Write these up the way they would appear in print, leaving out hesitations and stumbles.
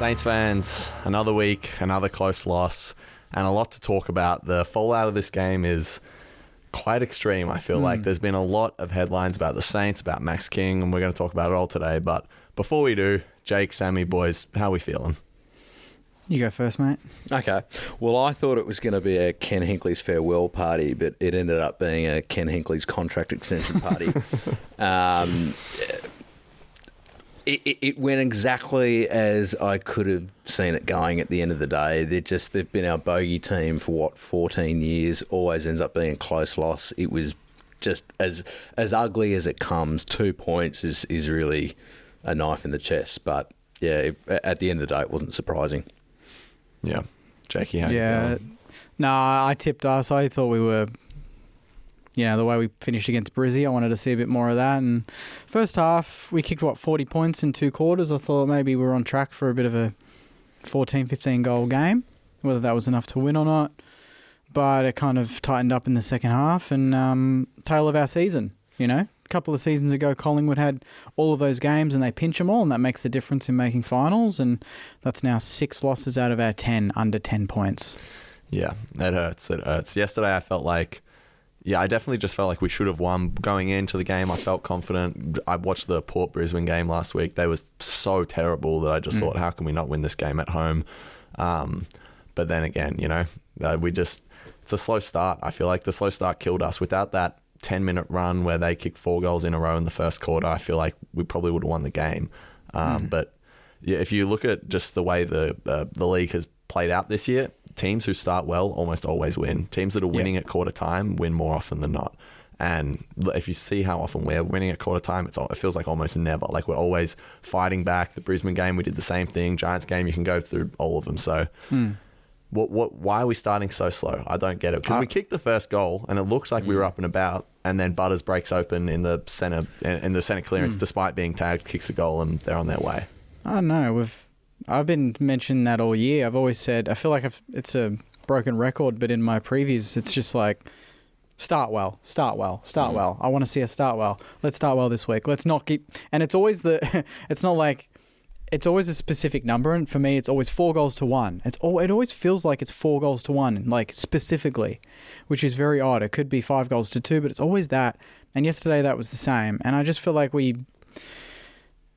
Saints fans, another week, another close loss, and a lot to talk about. The fallout of this game is quite extreme, I feel like. There's been a lot of headlines about the Saints, about Max King, and we're going to talk about it all today. But before we do, Jake, Sammy, boys, how are we feeling? You go first, mate. Okay. Well, I thought it was going to be a Ken Hinkley's farewell party, but it ended up being a Ken Hinkley's contract extension party. It went exactly as I could have seen it going at the end of the day. They've been our bogey team for, 14 years, always ends up being a close loss. It was just as ugly as it comes. 2 points is really a knife in the chest. But, yeah, at the end of the day, it wasn't surprising. Yeah. Jakey, how you feeling? No, I tipped us. I thought we were... the way we finished against Brizzy, I wanted to see a bit more of that. And first half, we kicked, 40 points in 2 quarters. I thought maybe we were on track for a bit of a 14, 15 goal game, whether that was enough to win or not. But it kind of tightened up in the second half and tail of our season, A couple of seasons ago, Collingwood had all of those games and they pinch them all, and that makes the difference in making finals. And that's now 6 losses out of our 10, under 10 points. Yeah, it hurts. It hurts. Yesterday, I felt like... Yeah, I definitely just felt like we should have won. Going into the game, I felt confident. I watched the Port Brisbane game last week. They were so terrible that I just thought, how can we not win this game at home? But then again, it's a slow start. I feel like the slow start killed us. Without that 10-minute run where they kicked 4 goals in a row in the first quarter, I feel like we probably would have won the game. But yeah, if you look at just the way the league has played out this year, teams who start well almost always win. Teams that are winning at quarter time win more often than not. And if you see how often we're winning at quarter time, it feels like almost never. Like we're always fighting back. The Brisbane game, we did the same thing. Giants game, you can go through all of them. So why are we starting so slow? I don't get it. Because we kicked the first goal and it looks like we were up and about, and then Butters breaks open in the center clearance despite being tagged, kicks a goal, and they're on their way. I don't know. I've been mentioning that all year. I've always said, I feel like it's a broken record, but in my previews, it's just like, start well. I want to see us start well. Let's start well this week. Let's not keep... And it's always it's not like... It's always a specific number, and for me, it's always 4 goals to 1. It always feels like it's 4 goals to 1, like specifically, which is very odd. It could be 5 goals to 2, but it's always that. And yesterday, that was the same. And I just feel like we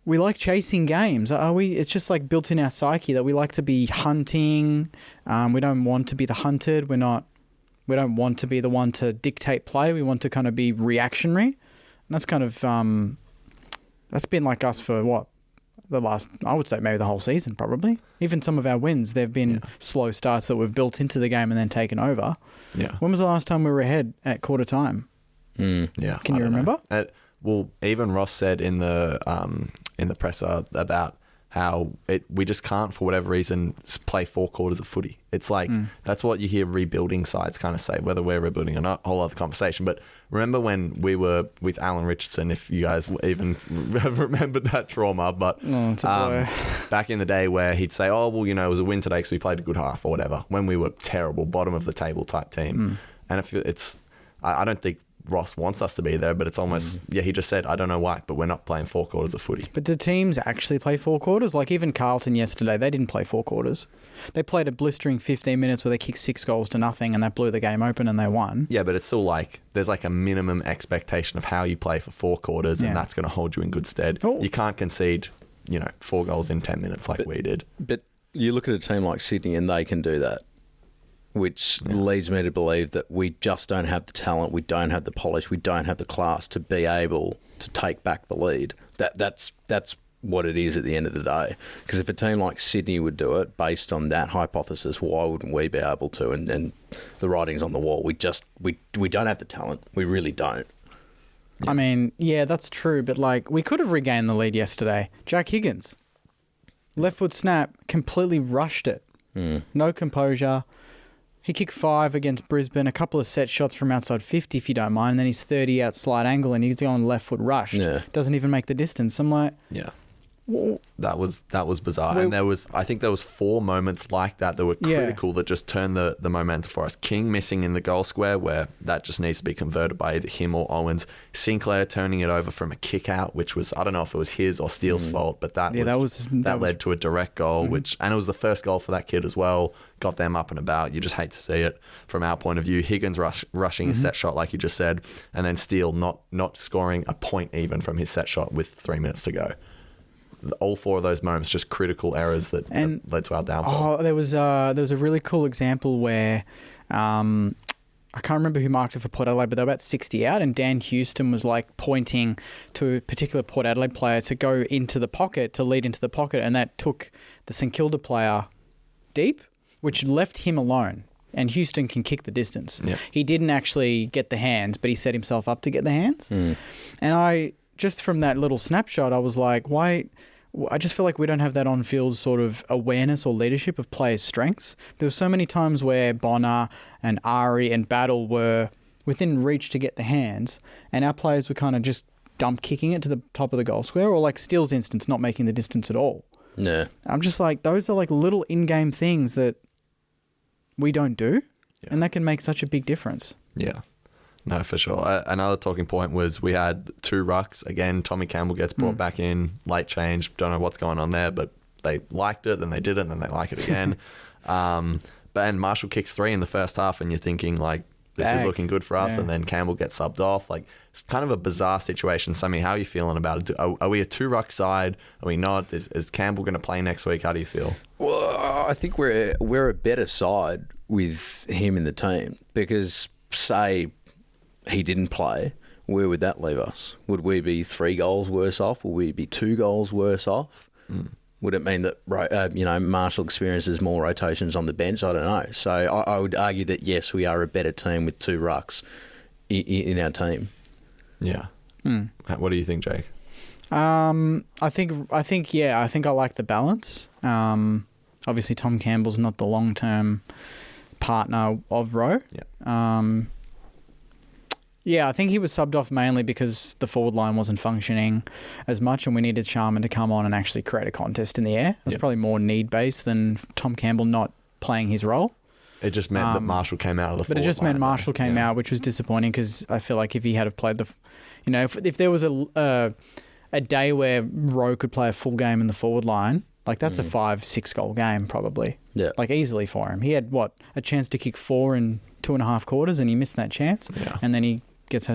like chasing games. It's just like built in our psyche that we like to be hunting. We don't want to be the hunted. We don't want to be the one to dictate play. We want to kind of be reactionary. And that's kind of, that's been like us for the last, I would say maybe the whole season probably. Even some of our wins, they've been slow starts that we've built into the game and then taken over. Yeah. When was the last time we were ahead at quarter time? Yeah. Can you remember? Well, even Ross said in the presser about how we just can't, for whatever reason, play 4 quarters of footy. It's like, that's what you hear rebuilding sides kind of say, whether we're rebuilding or not, whole other conversation. But remember when we were with Alan Richardson, if you guys even remembered that trauma, but back in the day where he'd say, oh, well, it was a win today because we played a good half or whatever, when we were terrible, bottom of the table type team. And I don't think Ross wants us to be there, but it's almost, he just said, I don't know why, but we're not playing 4 quarters of footy. But do teams actually play 4 quarters? Like even Carlton yesterday, they didn't play 4 quarters. They played a blistering 15 minutes where they kicked 6 goals to nothing and that blew the game open and they won. Yeah, but it's still like, there's like a minimum expectation of how you play for 4 quarters and that's going to hold you in good stead. Oh. You can't concede, 4 goals in 10 minutes like we did. But you look at a team like Sydney and they can do that, which leads me to believe that we just don't have the talent, we don't have the polish, we don't have the class to be able to take back the lead. That's what it is at the end of the day. Because if a team like Sydney would do it, based on that hypothesis, why wouldn't we be able to? And the writing's on the wall. We don't have the talent. We really don't. Yeah. I mean, yeah, that's true. But like, we could have regained the lead yesterday. Jack Higgins, left foot snap, completely rushed it. No composure. He kicked 5 against Brisbane, a couple of set shots from outside 50, if you don't mind, and then he's 30 out slide angle and he's going left foot rushed. Yeah. Doesn't even make the distance. I'm like, That was bizarre. And I think there was 4 moments like that were critical that just turned the momentum for us. King missing in the goal square, where that just needs to be converted by either him or Owens. Sinclair turning it over from a kick out, which was, I don't know if it was his or Steele's fault, but that led to a direct goal, and it was the first goal for that kid as well. Got them up and about. You just hate to see it from our point of view. Higgins rushing his set shot, like you just said, and then Steele not scoring a point even from his set shot with 3 minutes to go. All 4 of those moments, just critical errors that led to our downfall. There was a really cool example where I can't remember who marked it for Port Adelaide, but they were about 60 out, and Dan Houston was like pointing to a particular Port Adelaide player to go into the pocket, to lead into the pocket, and that took the St Kilda player deep, which left him alone. And Houston can kick the distance. Yeah. He didn't actually get the hands, but he set himself up to get the hands. And just from that little snapshot, I was like, why? I just feel like we don't have that on-field sort of awareness or leadership of players' strengths. There were so many times where Bonner and Ari and Battle were within reach to get the hands, and our players were kind of just dump kicking it to the top of the goal square, or like Steele's instance, not making the distance at all. Yeah. I'm just like, those are like little in-game things that we don't do, and that can make such a big difference. Yeah. No, for sure. Another talking point was we had 2 rucks. Again, Tommy Campbell gets brought back in, late change. Don't know what's going on there, but they liked it, then they didn't, then they like it again. And Marshall kicks 3 in the first half, and you're thinking, like, this is looking good for us, and then Campbell gets subbed off. Like, it's kind of a bizarre situation. Sammy, how are you feeling about it? Are we a 2-ruck side? Are we not? Is Campbell going to play next week? How do you feel? Well, I think we're a better side with him in the team, because, say, he didn't play, where would that leave us? Would we be 3 goals worse off? Would we be 2 goals worse off? Would it mean that Marshall experiences more rotations on the bench? I don't know. So I would argue that yes, we are a better team with 2 rucks in our team. Yeah. What do you think, Jake? I think I like the balance. Obviously, Tom Campbell's not the long-term partner of Rowe. Yeah. Yeah, I think he was subbed off mainly because the forward line wasn't functioning as much, and we needed Sharman to come on and actually create a contest in the air. It was probably more need-based than Tom Campbell not playing his role. It just meant that Marshall came out of the forward line. But it just meant Marshall came out, which was disappointing, because I feel like if he had played if there was a day where Rowe could play a full game in the forward line, like that's a 5-6 goal game probably. Yeah. Like easily for him. He had a chance to kick 4 in 2.5 quarters, and he missed that chance. Yeah. And then he gets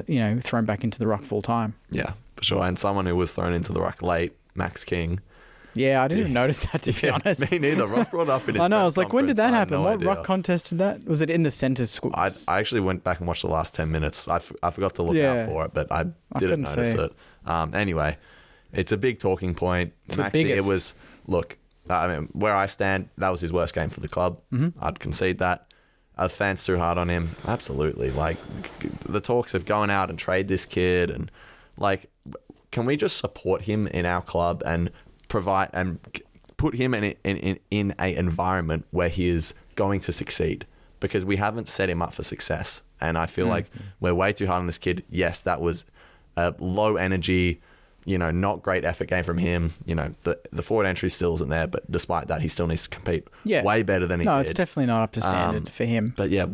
thrown back into the ruck full time. Yeah, for sure. And someone who was thrown into the ruck late, Max King. Yeah, I didn't even notice that, to be honest. Me neither. Ross brought up in his I know, I was like, when did that happen? What idea. ruck contest did that? Was it in the centre school? I actually went back and watched the last 10 minutes. I forgot to look out for it, but I didn't notice it. Anyway, it's a big talking point. It's Maxi, the biggest. it was, look, I mean, where I stand, that was his worst game for the club. I'd concede that. Are fans too hard on him? Absolutely. Like, the talks of going out and trade this kid, and like, can we just support him in our club and provide and put him in a environment where he is going to succeed? Because we haven't set him up for success, and I feel like we're way too hard on this kid. Yes, that was a low energy, not great effort game from him. The forward entry still isn't there, but despite that, he still needs to compete way better than he did. No, it's definitely not up to standard for him. But yeah,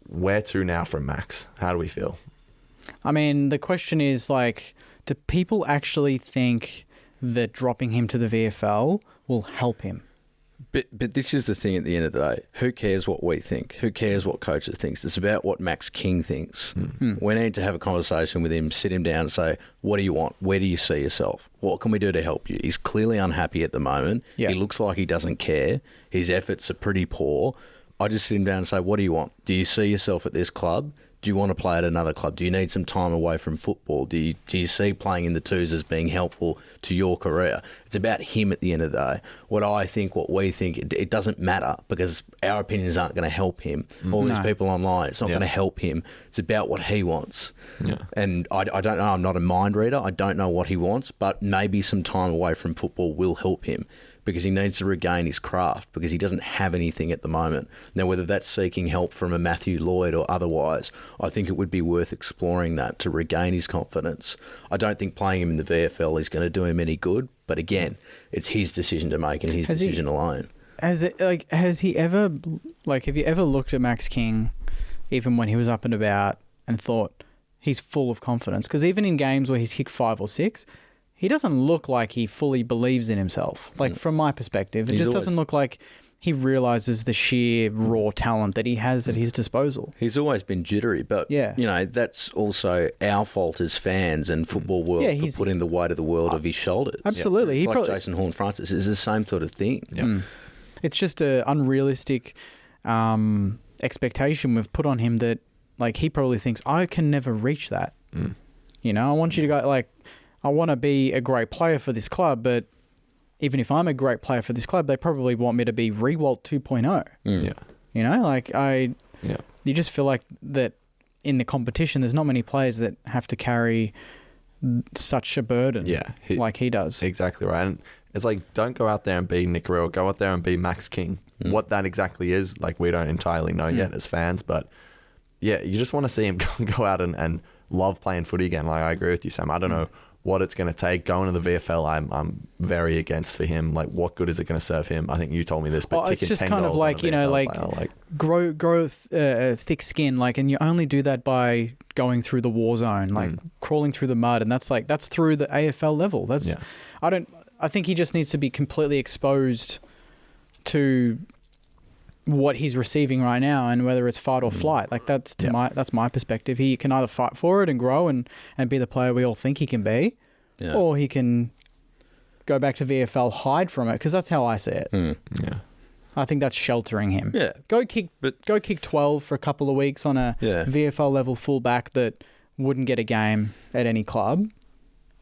where to now from Max? How do we feel? I mean, the question is, like, do people actually think that dropping him to the VFL will help him? But this is the thing at the end of the day. Who cares what we think? Who cares what coaches think? It's about what Max King thinks. We need to have a conversation with him, sit him down and say, what do you want? Where do you see yourself? What can we do to help you? He's clearly unhappy at the moment. Yeah. He looks like he doesn't care. His efforts are pretty poor. I just sit him down and say, what do you want? Do you see yourself at this club? Do you want to play at another club? Do you need some time away from football? Do you see playing in the twos as being helpful to your career? It's about him at the end of the day. What we think, it doesn't matter, because our opinions aren't going to help him. All these people online, it's not going to help him. It's about what he wants. Yeah. And I don't know. I'm not a mind reader. I don't know what he wants, but maybe some time away from football will help him, because he needs to regain his craft, because he doesn't have anything at the moment. Now, whether that's seeking help from a Matthew Lloyd or otherwise, I think it would be worth exploring that to regain his confidence. I don't think playing him in the VFL is going to do him any good, But again, it's his decision to make and his decision alone. Have you ever looked at Max King, even when he was up and about, and thought he's full of confidence? Because even in games where he's kicked 5 or 6, he doesn't look like he fully believes in himself. Like, from my perspective, it doesn't look like he realises the sheer raw talent that he has at his disposal. He's always been jittery, but that's also our fault as fans and football world for putting the weight of the world of his shoulders. Absolutely. It's like Jason Horne-Francis. It's the same sort of thing. Yeah. It's just an unrealistic expectation we've put on him that, like, he probably thinks, I can never reach that. I want you to go, like, I want to be a great player for this club, but even if I'm a great player for this club, they probably want me to be Rewalt 2.0. You just feel like that in the competition, there's not many players that have to carry such a burden like he does. Exactly right. And it's like, don't go out there and be Nick Rill, go out there and be Max King. What that exactly is, like, we don't entirely know yet as fans, but yeah, you just want to see him go out and love playing footy again. Like, I agree with you, Sam. I don't know what it's going to take. Going to the VFL, I'm very against for him. Like, what good is it going to serve him? I think you told me this, but it's just kind of like, grow thick skin, like, and you only do that by going through the war zone, like crawling through the mud, and that's through the AFL level. I think he just needs to be completely exposed to what he's receiving right now, and whether it's fight or flight. Like, that's my perspective. He can either fight for it and grow and be the player we all think he can be, or he can go back to VFL, hide from it, because that's how I see it. Yeah, I think that's sheltering him. Yeah, go kick 12 for a couple of weeks on a VFL level fullback that wouldn't get a game at any club,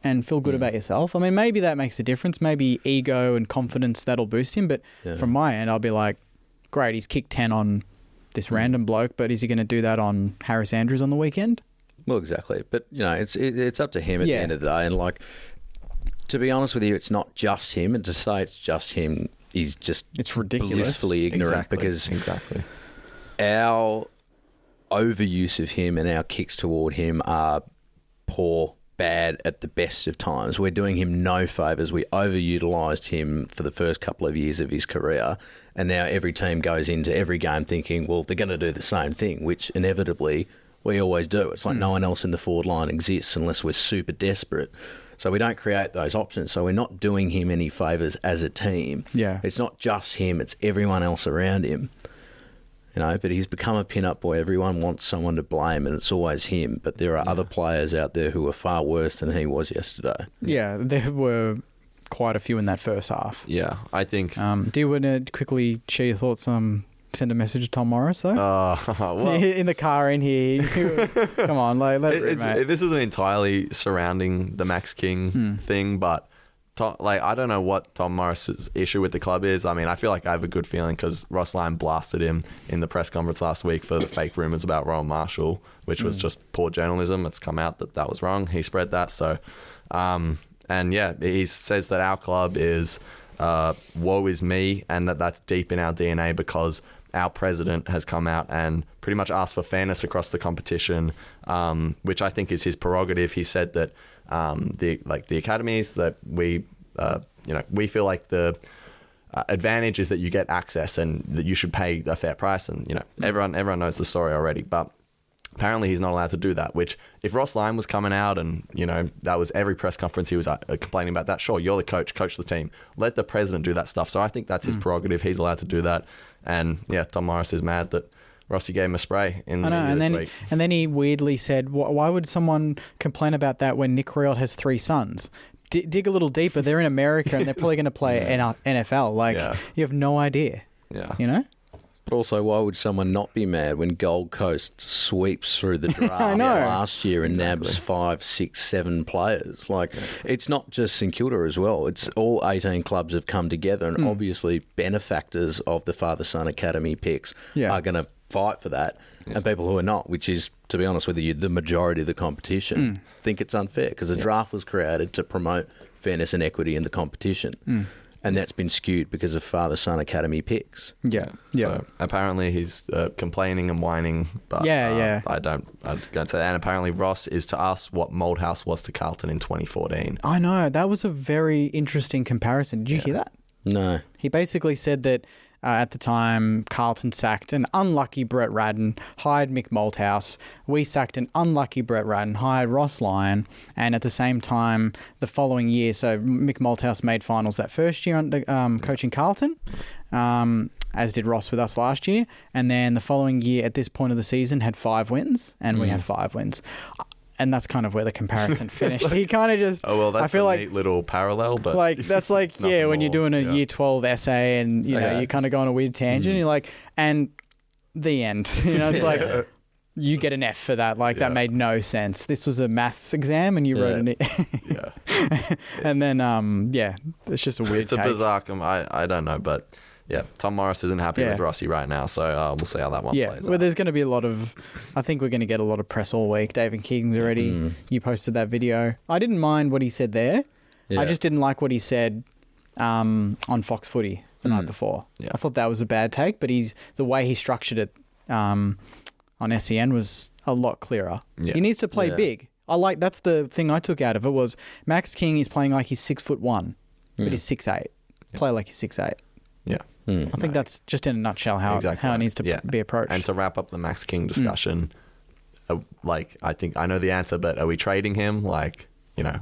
and feel good about yourself. I mean, maybe that makes a difference. Maybe ego and confidence, that'll boost him. But from my end, I'll be like, great, he's kicked 10 on this random bloke, but is he going to do that on Harris Andrews on the weekend? Well, exactly. But, it's up to him at the end of the day. And, like, to be honest with you, it's not just him. And to say it's just him is just... It's ridiculous. Blissfully ignorant. Because our overuse of him and our kicks toward him are poor, bad at the best of times. We're doing him no favours. We overutilised him for the first couple of years of his career, and now every team goes into every game thinking, well, they're going to do the same thing, which inevitably we always do. It's like no one else in the forward line exists unless we're super desperate. So we don't create those options. So we're not doing him any favours as a team. Yeah. It's not just him, it's everyone else around him. But he's become a pin-up boy. Everyone wants someone to blame, and it's always him. But there are other players out there who are far worse than he was yesterday. Yeah, there were quite a few in that first half. Yeah, I think... do you want to quickly share your thoughts on... Send a message to Tom Morris, though? Well, in the car in here. Come on, let it rip, mate. This isn't entirely surrounding the Max King thing, but... I don't know what Tom Morris's issue with the club is. I mean, I feel like I have a good feeling because Ross Lyon blasted him in the press conference last week for the fake rumours about Rowan Marshall, which was just poor journalism. It's come out that was wrong. He spread that. So, he says that our club is woe is me, and that's deep in our DNA because our president has come out and pretty much asked for fairness across the competition, which I think is his prerogative. He said that the academies that we feel like the advantage is that you get access and that you should pay a fair price, and everyone knows the story already, but apparently he's not allowed to do that, which if Ross Lyon was coming out and that was every press conference he was complaining about that, sure, you're the coach the team, let the president do that stuff. So I think that's his prerogative. He's allowed to do that. And Tom Morris is mad that Rossi gave him a spray in this week. And then he weirdly said, why would someone complain about that when Nick Riel has 3 sons? Dig a little deeper. They're in America and they're probably going to play NFL. You have no idea. Yeah. But also, why would someone not be mad when Gold Coast sweeps through the draft last year and nabs 5, 6, 7 players? It's not just St Kilda as well. It's all 18 clubs have come together, and obviously benefactors of the Father-Son Academy picks are going to fight for that, and people who are not, which is, to be honest with you, the majority of the competition, think it's unfair because the draft was created to promote fairness and equity in the competition. And that's been skewed because of father-son academy picks. Yeah. So apparently he's complaining and whining. But I don't say that. And apparently Ross is to us what Moldhouse was to Carlton in 2014. I know. That was a very interesting comparison. Did you hear that? No. He basically said that at the time, Carlton sacked an unlucky Brett Radden, hired Mick Malthouse. We sacked an unlucky Brett Radden, hired Ross Lyon. And at the same time, the following year, so Mick Malthouse made finals that first year under coaching Carlton, as did Ross with us last year. And then the following year, at this point of the season, had 5 wins, and we have 5 wins. And that's kind of where the comparison finished. He kind of just... Oh, well, that's I feel a neat little parallel, but... Like, that's like, when more, you're doing a year 12 essay and, you kind of go on a weird tangent, you're like, and the end. It's like, you get an F for that. Like, that made no sense. This was a maths exam and you wrote an... And then, it's just a weird It's a bizarre... I don't know, but... Yeah, Tom Morris isn't happy with Rossi right now, so we'll see how that one plays out. There's going to be a lot of... I think we're going to get a lot of press all week. David Keegan's already... You posted that video. I didn't mind what he said there. Yeah. I just didn't like what he said on Fox Footy the night before. Yeah. I thought that was a bad take, but the way he structured it on SEN was a lot clearer. Yeah. He needs to play big. That's the thing I took out of it was Max King is playing like he's 6'1", but he's 6'8". Yeah. Play like he's 6'8". Yeah. I think that's just in a nutshell how it needs to be approached. And to wrap up the Max King discussion, I think I know the answer, but are we trading him? Like,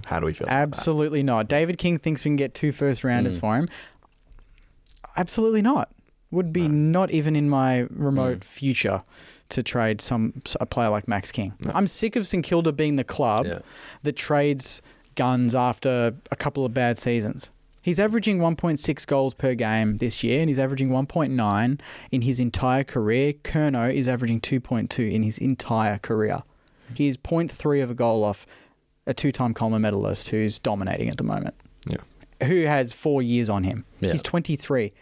how do we feel? Absolutely not. David King thinks we can get 2 first-rounders for him. Absolutely not. Would be not even in my remote future to trade a player like Max King. No. I'm sick of St Kilda being the club that trades guns after a couple of bad seasons. He's averaging 1.6 goals per game this year, and he's averaging 1.9 in his entire career. Curnow is averaging 2.2 in his entire career. He is 0.3 of a goal off a 2-time Coleman medalist who's dominating at the moment. Yeah, who has 4 years on him. Yeah. He's 23,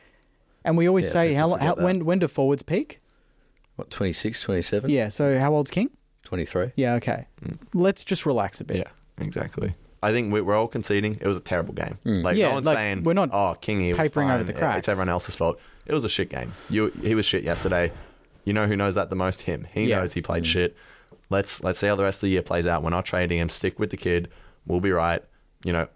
and we always say, when do forwards peak? What, 26, 27? Yeah. So how old's King? 23. Yeah. Okay. Let's just relax a bit. Yeah. Exactly. I think we're all conceding it was a terrible game. No one's saying, we're not Kingy was papering fine. over the cracks. It's everyone else's fault. It was a shit game. He was shit yesterday. You know who knows that the most? Him. He knows he played shit. Let's see how the rest of the year plays out. We're not trading him. Stick with the kid. We'll be right.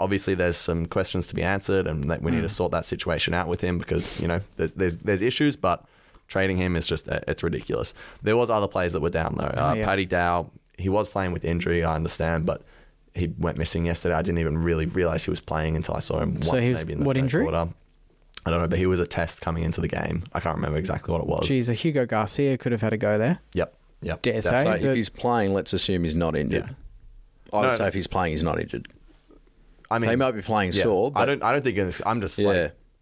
Obviously there's some questions to be answered, and that we need to sort that situation out with him because there's issues, but trading him is just it's ridiculous. There was other players that were down though. Paddy Dow, he was playing with injury, I understand, but he went missing yesterday. I didn't even really realise he was playing until I saw him once, maybe in the third quarter. I don't know, but he was a test coming into the game. I can't remember exactly what it was. Geez, a Hugo Garcia could have had a go there. Yep. Dare say. So if he's playing, let's assume he's not injured. Yeah. I would say if he's playing, he's not injured. I mean, he might be playing sore. But I don't think it's, I'm just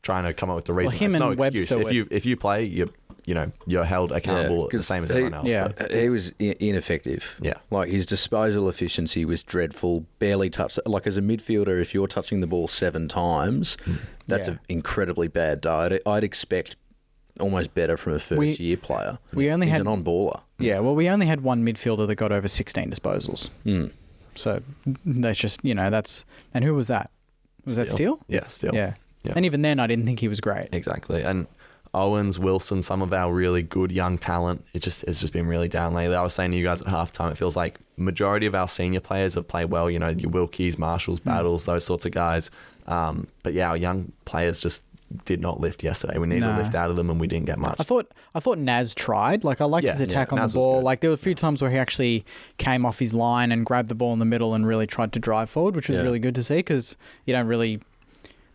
trying to come up with the reason. Him it's no and excuse. If you play, you're held accountable the same as everyone else. Yeah, he was ineffective. Yeah. Like his disposal efficiency was dreadful, barely touched. Like as a midfielder, if you're touching the ball 7 times, that's an incredibly bad day. I'd expect almost better from a first-year player. He's an on-baller. Yeah, well, we only had one midfielder that got over 16 disposals. So that's just, that's... And who was that? Was that Steele? Yeah, Steele. Yeah. And even then, I didn't think he was great. Exactly. And Owens, Wilson, some of our really good young talent, it's just been really down lately. I was saying to you guys at halftime, it feels like majority of our senior players have played well, your Wilkies, Marshalls, Battles, those sorts of guys. But our young players just did not lift yesterday. We needed to lift out of them, and we didn't get much. I thought Naz tried. Like, I liked his attack on the ball. Like, there were a few times where he actually came off his line and grabbed the ball in the middle and really tried to drive forward, which was really good to see because you don't really...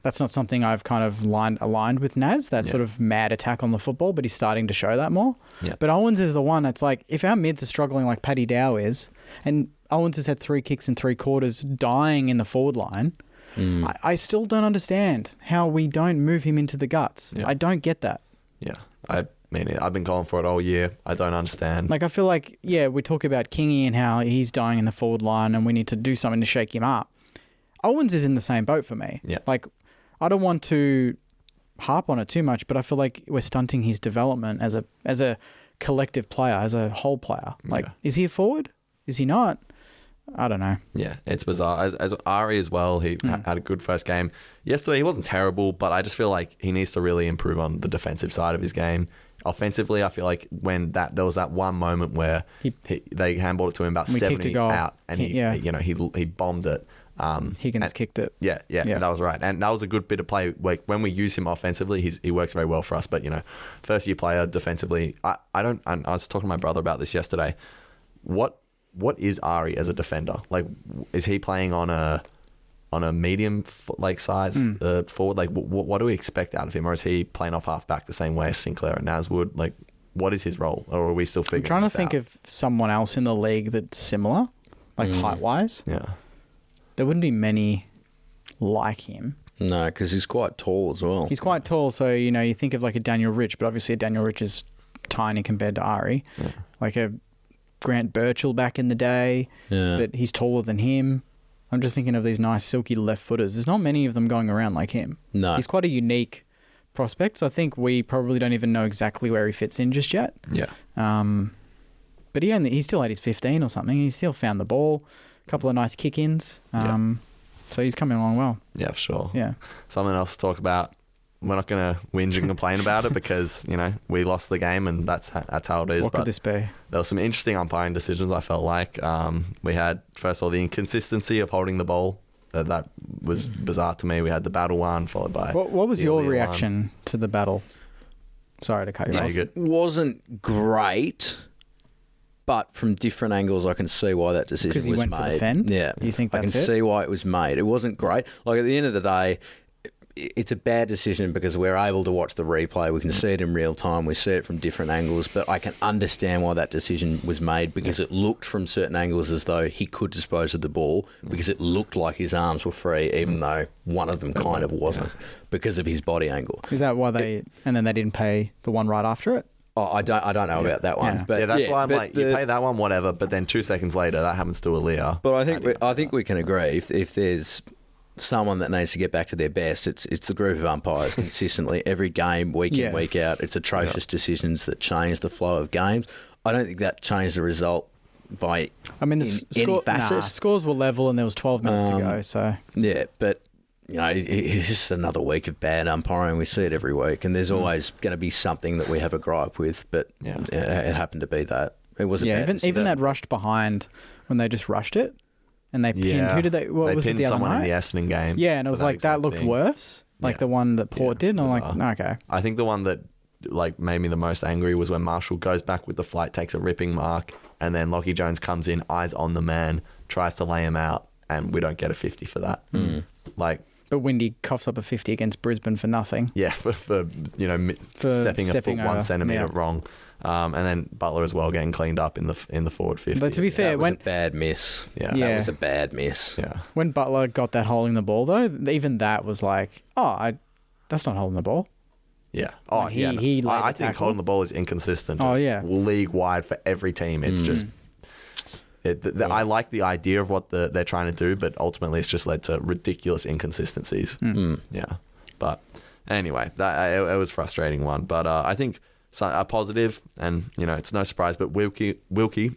That's not something I've kind of aligned with Naz, that sort of mad attack on the football, but he's starting to show that more. Yeah. But Owens is the one that's like, if our mids are struggling like Paddy Dow is, and Owens has had 3 kicks in 3 quarters dying in the forward line, I still don't understand how we don't move him into the guts. Yeah. I don't get that. Yeah. I mean, I've been calling for it all year. I don't understand. Like, I feel like, we talk about Kingy and how he's dying in the forward line and we need to do something to shake him up. Owens is in the same boat for me. Yeah. Like, I don't want to harp on it too much, but I feel like we're stunting his development as a collective player, as a whole player. Like, is he a forward? Is he not? I don't know. Yeah, it's bizarre. As Ari as well, he had a good first game. Yesterday, he wasn't terrible, but I just feel like he needs to really improve on the defensive side of his game. Offensively, I feel like when there was that one moment where they handballed it to him about 70 out, and he bombed it. Higgins kicked it. Yeah, that was right, and that was a good bit of play. Like when we use him offensively, he works very well for us. But first year player defensively, I was talking to my brother about this yesterday. What is Ari as a defender? Like, is he playing on a medium size forward? Like, what do we expect out of him, or is he playing off half back the same way as Sinclair and Naz would? Like, what is his role, or are we still figuring? I'm trying to think of someone else in the league that's similar, like height wise. Yeah, there wouldn't be many like him. No, because he's quite tall as well. He's quite tall, so you think of like a Daniel Rich, but obviously a Daniel Rich is tiny compared to Ari. Yeah. Like a Grant Birchall back in the day, but he's taller than him. I'm just thinking of these nice silky left footers. There's not many of them going around like him. No. He's quite a unique prospect, so I think we probably don't even know exactly where he fits in just yet. Yeah. But he still had his 15 or something. He still found the ball, a couple of nice kick-ins. So he's coming along well. Yeah, for sure. Yeah. Something else to talk about. We're not going to whinge and complain about it because, we lost the game and that's how it is. What could this be? There were some interesting umpiring decisions, I felt like. We had, first of all, the inconsistency of holding the ball. That was bizarre to me. We had the battle one followed by... What was your reaction to the battle? Sorry to cut you off. It wasn't great, but from different angles I can see why that decision was made. Because he went for the fend? Yeah. You think that's I can see why it was made. It wasn't great. Like, at the end of the day... It's a bad decision because we're able to watch the replay. We can see it in real time. We see it from different angles, but I can understand why that decision was made because it looked from certain angles as though he could dispose of the ball because it looked like his arms were free, even though one of them kind of wasn't because of his body angle. Is that why and then they didn't pay the one right after it? Oh, I don't know about that one. Yeah. But that's why I'm like, you pay that one, whatever, but then 2 seconds later, that happens to Aaliyah. But I think we can agree if there's someone that needs to get back to their best, it's the group of umpires consistently every game, week in, week out. It's atrocious decisions that change the flow of games. I don't think that changed the result by any facet. Scores were level and there was 12 minutes to go. So yeah, but it's just another week of bad umpiring. We see it every week, and there's always going to be something that we have a gripe with. But it happened to be that. It was a bad even that rushed behind when they just rushed it. And they pinned, who did they, what was it the other night? Someone in the Essendon game. Yeah, and it was like, that looked worse, like the one that Port did, and I'm like, okay. I think the one that made me the most angry was when Marshall goes back with the flight, takes a ripping mark, and then Lockie Jones comes in, eyes on the man, tries to lay him out, and we don't get a 50 for that. But Windy coughs up a 50 against Brisbane for nothing. Yeah, for stepping a foot 1 centimetre wrong. And then Butler as well getting cleaned up in the forward 50. But to be fair, that was a bad miss. Yeah. That was a bad miss. Yeah. When Butler got that holding the ball though, even that was like, that's not holding the ball. Yeah. I think holding the ball is inconsistent. It's league wide for every team. It's just. I like the idea of what they're trying to do, but ultimately it's just led to ridiculous inconsistencies. Yeah. But anyway, it was a frustrating one. But I think a positive, and it's no surprise, but Wilkie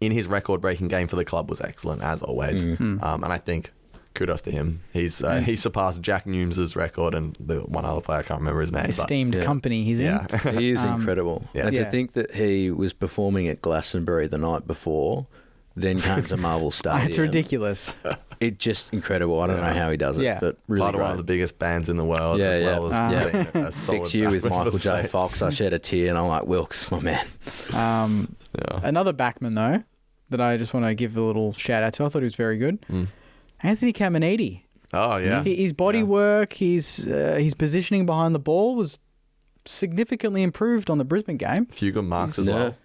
in his record-breaking game for the club was excellent as always. And I think kudos to him. He surpassed Jack Newm's record and the one other player, I can't remember his name. Esteemed company he's in. He is incredible. Yeah. And to think that he was performing at Glastonbury the night before, then came to Marvel Stadium. It's ridiculous. It's just incredible. I don't know how he does it, but really part of one of the biggest bands in the world, as well as being a solid Fix You with Michael J. States. Fox. I shed a tear and I'm like, Wilkes, my man. Another backman though that I just want to give a little shout out to. I thought he was very good. Anthony Caminiti. Oh yeah, his body work, his positioning behind the ball was significantly improved on the Brisbane game. A few good marks as well.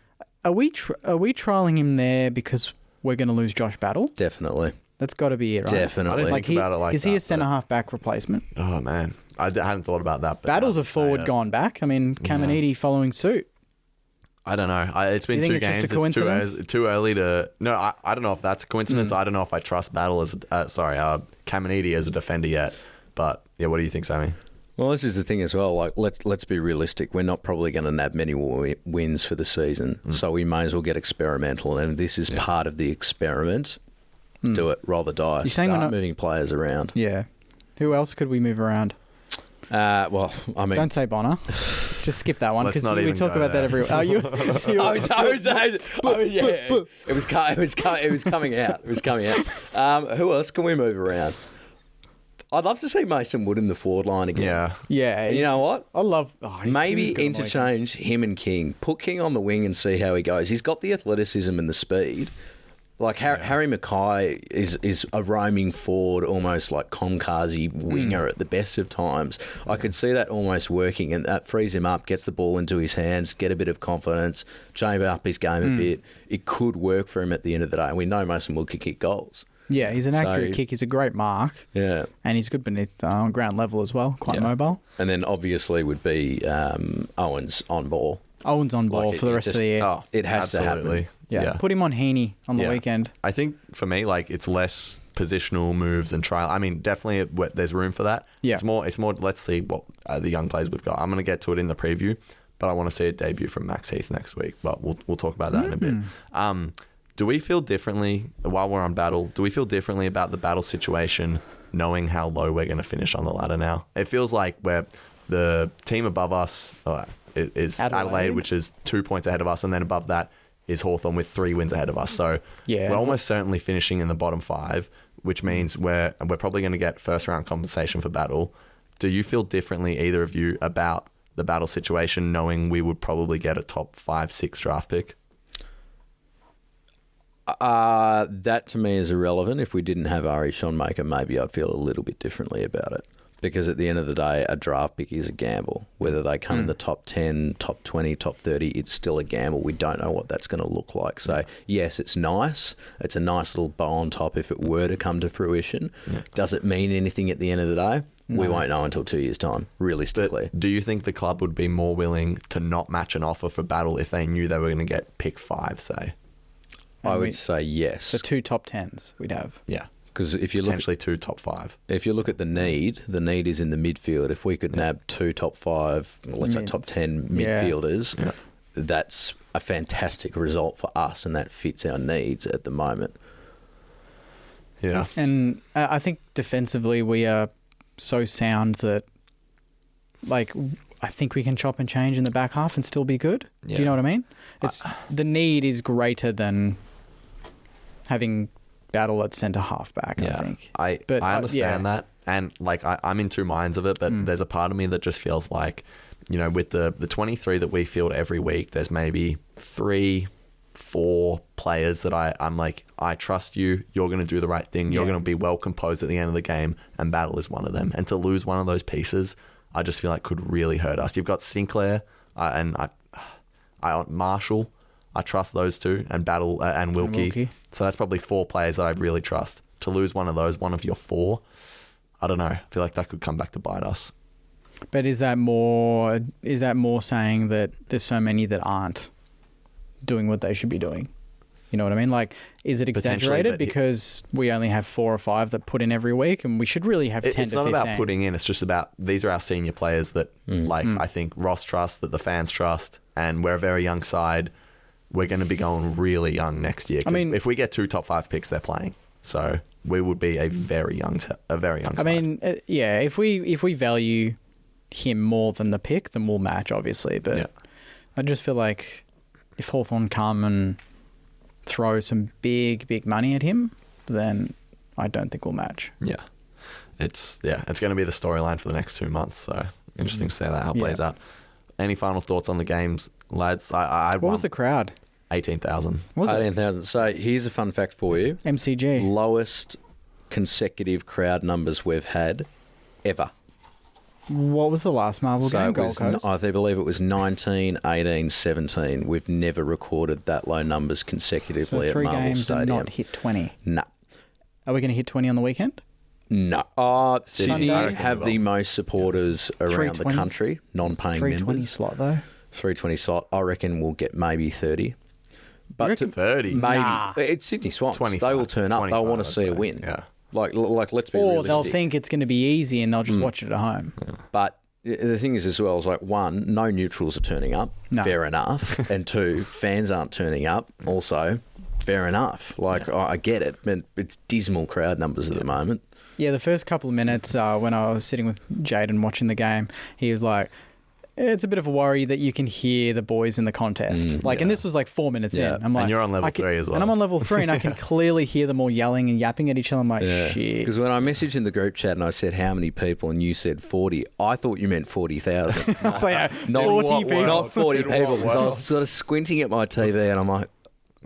Are we trialling him there because we're going to lose Josh Battle? Definitely. That's got to be it, right? Definitely. I didn't think about it like is that. Is he a centre-half back replacement? Oh, man. I hadn't thought about that. But Battle's a forward gone back. I mean, Caminiti following suit. I don't know. It's been 2 games. Just a coincidence? It's too early to... No, I don't know if that's a coincidence. I don't know if I trust Battle as... Caminiti as a defender yet. But, yeah, what do you think, Sammy? Well, this is the thing as well. Like, let's be realistic. We're not probably going to nab many wins for the season, so we may as well get experimental. And this is part of the experiment. Do it. Roll the dice. You're saying we're Start not- moving players around. Yeah. Who else could we move around? Well, I mean... Don't say Bonner. Just skip that one Let's because not we even talk go about there. that every. Oh, you. It was coming out. It was coming out. Who else can we move around? I'd love to see Mason Wood in the forward line again. Yeah. Yeah. And you know what? I love. Oh, he was Maybe good on the weekend. interchange him and King. Put King on the wing and see how he goes. He's got the athleticism and the speed. Like Harry Mackay is a roaming forward, almost like Comcast-y winger at the best of times. I could see that almost working, and that frees him up, gets the ball into his hands, get a bit of confidence, chamber up his game a bit. It could work for him at the end of the day. And we know Mason Wood can kick goals. Yeah, he's an accurate So- kick. He's a great mark. Yeah. And he's good beneath ground level as well. Quite Yeah. mobile. And then obviously would be Owens on ball. Owen's on ball Like, for the rest of the year. Oh, It has to absolutely. happen. Yeah. Put him on Heaney on the Yeah. weekend. I think for me, like, it's less positional moves and trial. I mean, definitely there's room for that. Yeah. It's more. Let's see what the young players we've got. I'm going to get to it in the preview, but I want to see a debut from Max Heath next week. But we'll talk about that in a bit. Do we feel differently while we're on Battle? Do we feel differently about the Battle situation, knowing how low we're going to finish on the ladder now? It feels like we're the team above us is Adelaide, which is 2 points ahead of us, and then above that is Hawthorn with 3 wins ahead of us. So Yeah. we're almost certainly finishing in the bottom 5, which means we're probably going to get first round compensation for Battle. Do you feel differently, either of you, about the Battle situation, knowing we would probably get a top 5, 6 draft pick? That to me is irrelevant. If we didn't have Ari Schoenmaker, maybe I'd feel a little bit differently about it. Because at the end of the day, a draft pick is a gamble. Whether they come in the top 10, top 20, top 30, it's still a gamble. We don't know what that's going to look like. So, yes, it's nice. It's a nice little bow on top if it were to come to fruition. Yeah. Does it mean anything at the end of the day? No. We won't know until 2 years' time, realistically. But do you think the club would be more willing to not match an offer for Battle if they knew they were going to get pick 5, say? I would say yes. So 2 top 10s we'd have. Yeah. Because if you potentially 2 top 5. If you look at the need is in the midfield. If we could nab 2 top 5, let's say top 10 midfielders, that's a fantastic result for us, and that fits our needs at the moment. Yeah. And I think defensively we are so sound that, like, I think we can chop and change in the back half and still be good. Yeah. Do you know what I mean? It's the need is greater than having Battle at centre half back. I think. I understand that, and like I'm in two minds of it. But there's a part of me that just feels like, you know, with the 23 that we field every week, there's maybe 3, 4 players that I'm like, I trust you. You're going to do the right thing. You're going to be well composed at the end of the game, and Battle is one of them. And to lose one of those pieces, I just feel like could really hurt us. You've got Sinclair and Marshall. I trust those two, and Battle and Wilkie. So that's probably 4 players that I really trust. To lose one of those, one of your 4, I don't know. I feel like that could come back to bite us. But is that more saying that there's so many that aren't doing what they should be doing? You know what I mean? Like, is it exaggerated because we only have 4 or 5 that put in every week, and we should really have 10 to 15? It's not about putting in. It's just about, these are our senior players that, I think Ross trusts, that the fans trust, and we're a very young side. We're going to be going really young next year. I mean, if we get 2 top 5 picks, they're playing. So we would be a very young side. I mean, if we value him more than the pick, then we'll match, obviously. But I just feel like if Hawthorn come and throw some big money at him, then I don't think we'll match. Yeah. It's going to be the storyline for the next 2 months. So interesting to see how it plays out. Any final thoughts on the games, lads? What was the crowd? 18,000. 18,000. So here's a fun fact for you. MCG. Lowest consecutive crowd numbers we've had ever. What was the last Marvel game? Gold Coast? I believe it was 19, 18, 17. We've never recorded that low numbers consecutively at Marvel Stadium. 3 games and not hit 20? No. Are we going to hit 20 on the weekend? No. Sydney have the most supporters around the country, non-paying members. 320 slot, though. 320 slot. I reckon we'll get maybe 30. But 30? Maybe. It's Sydney Swans. 25, they will turn up. They'll want to see a win. Yeah. Like let's be realistic. Or they'll think it's going to be easy and they'll just watch it at home. Yeah. But the thing is as well, is like, 1, no neutrals are turning up. No. Fair enough. And 2, fans aren't turning up. Also, fair enough. Like, I get it. But it's dismal crowd numbers at the moment. Yeah, the first couple of minutes when I was sitting with Jaden watching the game, he was like, it's a bit of a worry that you can hear the boys in the contest. And this was like 4 minutes in. I'm like, and you're on level 3 as well. And I'm on level 3 and I can clearly hear them all yelling and yapping at each other. I'm like, shit. Because when I messaged in the group chat and I said, how many people? And you said 40, I thought you meant 40,000. I was like, not 40 people. Not 40 people. Because I was sort of squinting at my TV and I'm like,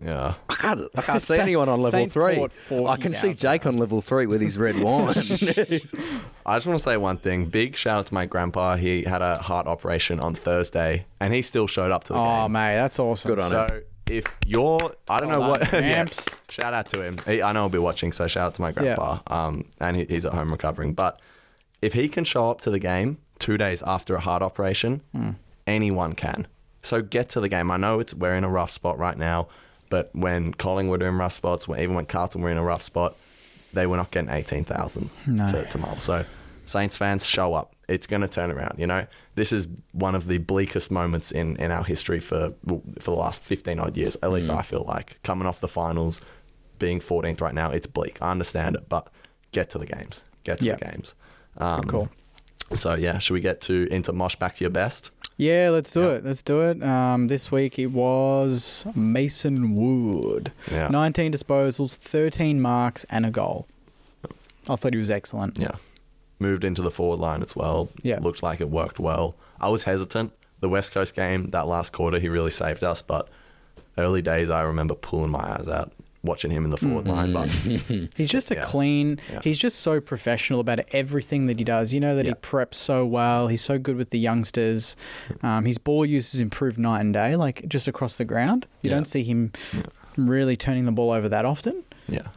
yeah, I can't see anyone on level 3. I can see Jake on level 3 with his red wine. I just want to say one thing. Big shout out to my grandpa. He had a heart operation on Thursday, and he still showed up to the game. Oh, mate, that's awesome. Good on him. So if you're, I don't know what. Amps. Shout out to him. I know he'll be watching, so shout out to my grandpa. And he's at home recovering. But if he can show up to the game 2 days after a heart operation, anyone can. So get to the game. I know we're in a rough spot right now. But when Collingwood were in rough spots, even when Carlton were in a rough spot, they were not getting 18,000 to Mull. So Saints fans, show up. It's going to turn around. You know, this is one of the bleakest moments in our history for the last 15 odd years. At least I feel like coming off the finals, being 14th right now, it's bleak. I understand it, but get to the games. Get to the games. Cool. So yeah, should we get into Mosh back to your best? Yeah, let's do it. Let's do it. This week it was Mason Wood. Yeah. 19 disposals, 13 marks and a goal. I thought he was excellent. Yeah. Moved into the forward line as well. Yeah. Looked like it worked well. I was hesitant. The West Coast game, that last quarter, he really saved us. But early days, I remember pulling my eyes out watching him in the forward line. But he's just he's just so professional about everything that he does. You know that he preps so well. He's so good with the youngsters. His ball use has improved night and day, like just across the ground. You don't see him really turning the ball over that often. Yeah.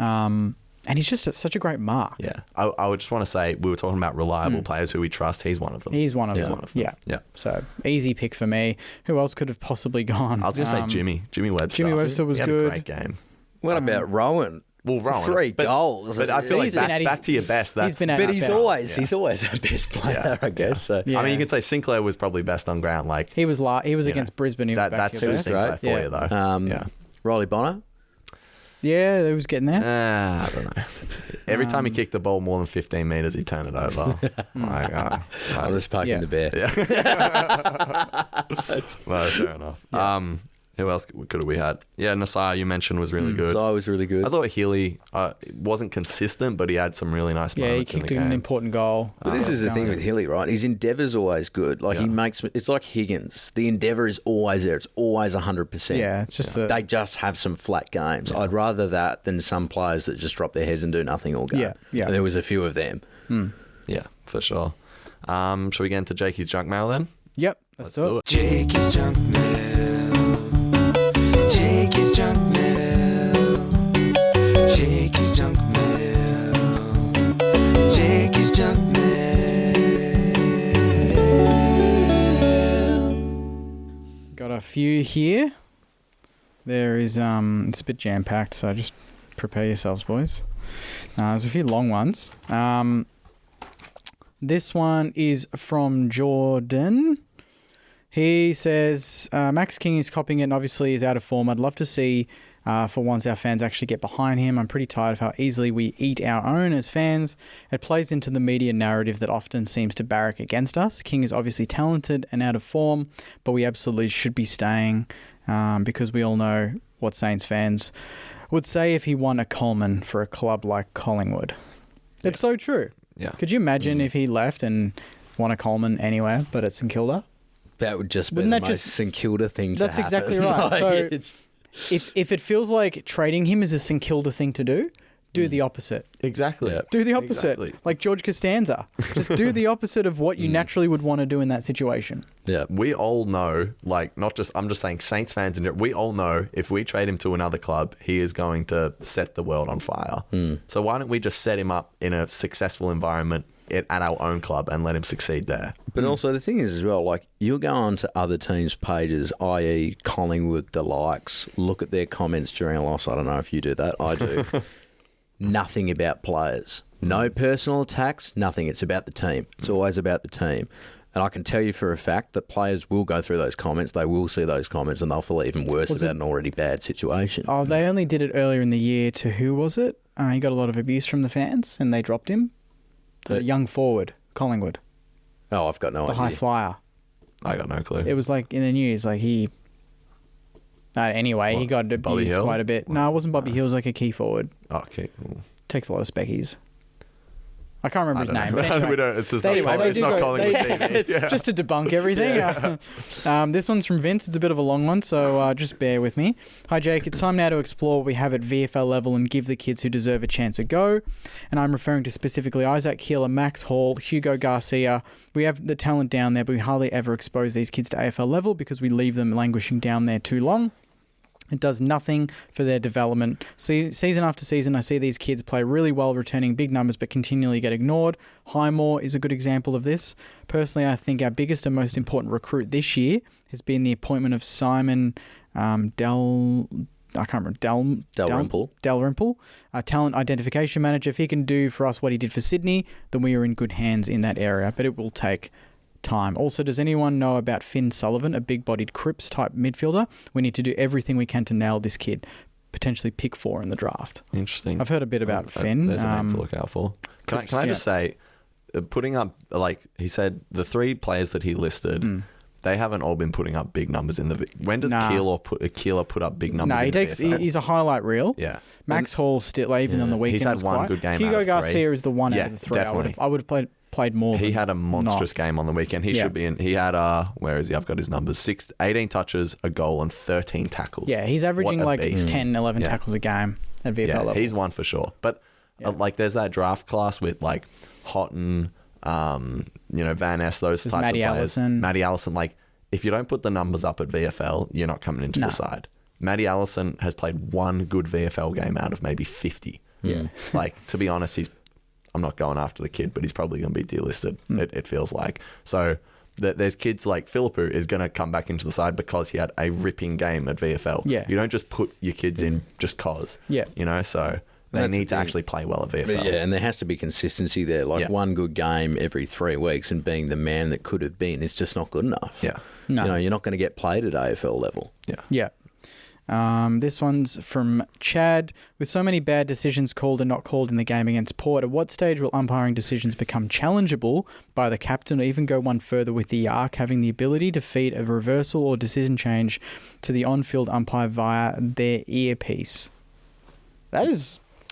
And he's just such a great mark. Yeah. I would just want to say, we were talking about reliable players who we trust. He's one of them. He's one of them. Yeah. So easy pick for me. Who else could have possibly gone? I was going to say Jimmy Webster. Jimmy Webster was he had good. A great game. What about Rowan? Well, Rowan, 3 goals. But I feel like back to your best. He's always our best player, I guess. So. Yeah. I mean, you could say Sinclair was probably best on ground. Like he was against Brisbane. He was that's who Sinclair for you though. Riley Bonner. Yeah, he was getting there. I don't know. Every time he kicked the ball more than 15 metres, he'd turn it over. I'm just poking the bear. Yeah. No, fair enough. Yeah. Who else could we had? Yeah, Nasai, you mentioned, was really good. Nasai was really good. I thought Healy wasn't consistent, but he had some really nice moments in the game. Yeah, he kicked an important goal. But this is the thing with Healy, right? His endeavour's always good. Like he makes it's like Higgins. The endeavour is always there. It's always 100%. Yeah, it's just they just have some flat games. I'd rather that than some players that just drop their heads and do nothing all game. Yeah. And there was a few of them. Yeah, for sure. Shall we get into Jakey's junk mail then? Yep, let's do it. Jakey's junk mail. Jakey's junk mail. Jakey's junk mail. Jakey's junk mail. Got a few here. There is it's a bit jam packed, so just prepare yourselves, boys. There's a few long ones. This one is from Jordan. He says, Max King is copying it and obviously is out of form. I'd love to see, for once, our fans actually get behind him. I'm pretty tired of how easily we eat our own as fans. It plays into the media narrative that often seems to barrack against us. King is obviously talented and out of form, but we absolutely should be staying because we all know what Saints fans would say if he won a Coleman for a club like Collingwood. Yeah. It's so true. Yeah. Could you imagine if he left and won a Coleman anywhere but at St Kilda? That would just be the most St Kilda thing to That's happen. exactly right. So if it feels like trading him is a St Kilda thing to do the opposite. Exactly. Yeah. Do the opposite. Exactly. Like George Costanza. Just do the opposite of what you naturally would want to do in that situation. Yeah. We all know, I'm just saying Saints fans, we all know if we trade him to another club, he is going to set the world on fire. So why don't we just set him up in a successful environment at our own club and let him succeed there? But also the thing is as well, like you'll go on to other teams' pages, i.e. Collingwood, the likes, look at their comments during a loss. I don't know if you do that. I do. Nothing about players. No personal attacks, nothing. It's about the team. It's always about the team. And I can tell you for a fact that players will go through those comments, they will see those comments, and they'll feel even worse about an already bad situation. Oh, they only did it earlier in the year to who was it? He got a lot of abuse from the fans and they dropped him. The young forward, Collingwood. Oh, I've got no idea. The high flyer. I got no clue. It was like in the news, like he... anyway, he got abused quite a bit. No, it wasn't Bobby Hill. It was like a key forward. Oh, okay. Takes a lot of speckies. I can't remember his name. But anyway, we don't. It's just anyway, not Collingwood TV. It's just to debunk everything. This one's from Vince. It's a bit of a long one, so just bear with me. Hi, Jake. It's time now to explore what we have at VFL level and give the kids who deserve a chance a go. And I'm referring to specifically Isaac Keeler, Max Hall, Hugo Garcia. We have the talent down there, but we hardly ever expose these kids to AFL level because we leave them languishing down there too long. It does nothing for their development. Season after season, I see these kids play really well, returning big numbers, but continually get ignored. Highmore is a good example of this. Personally, I think our biggest and most important recruit this year has been the appointment of Simon Dalrymple, a talent identification manager. If he can do for us what he did for Sydney, then we are in good hands in that area, but it will take time. Also, does anyone know about Finn Sullivan, a big-bodied Cripps type midfielder? We need to do everything we can to nail this kid. Potentially pick 4 in the draft. Interesting. I've heard a bit about Finn. There's a name to look out for. Can I just say, putting up, like he said, the 3 players that he listed, they haven't all been putting up big numbers in the... When does Keeler put up big numbers in the VFL? He's a highlight reel. Yeah. Max Hall still, even on the weekend, he's had was one quiet. good game Hugo out of 3. Garcia is the one out of the 3. Definitely. I would have played more. He had a monstrous game on the weekend. He should be in. He had where is he? I've got his numbers: 18 touches, a goal, and 13 tackles. Yeah, he's avanaging like 10, 11 tackles a game at VFL level. He's one for sure. But like, there's that draft class with like Houghton, Van Ness, those types Matty of players. Allison. Matty Allison. Like, if you don't put the numbers up at VFL, you're not coming into the side. Matty Allison has played one good VFL game out of maybe 50. Yeah. Like, to be honest, I'm not going after the kid, but he's probably going to be delisted, it feels like. So there's kids like Philippou is going to come back into the side because he had a ripping game at VFL. Yeah. You don't just put your kids in just cause. Yeah. So they need to actually play well at VFL. Yeah, and there has to be consistency there. Like one good game every 3 weeks and being the man that could have been is just not good enough. Yeah. No. You're not going to get played at AFL level. Yeah. Yeah. This one's from Chad. With so many bad decisions called and not called in the game against Port, at what stage will umpiring decisions become challengeable by the captain, or even go one further with the ARC having the ability to feed a reversal or decision change to the on-field umpire via their earpiece? I don't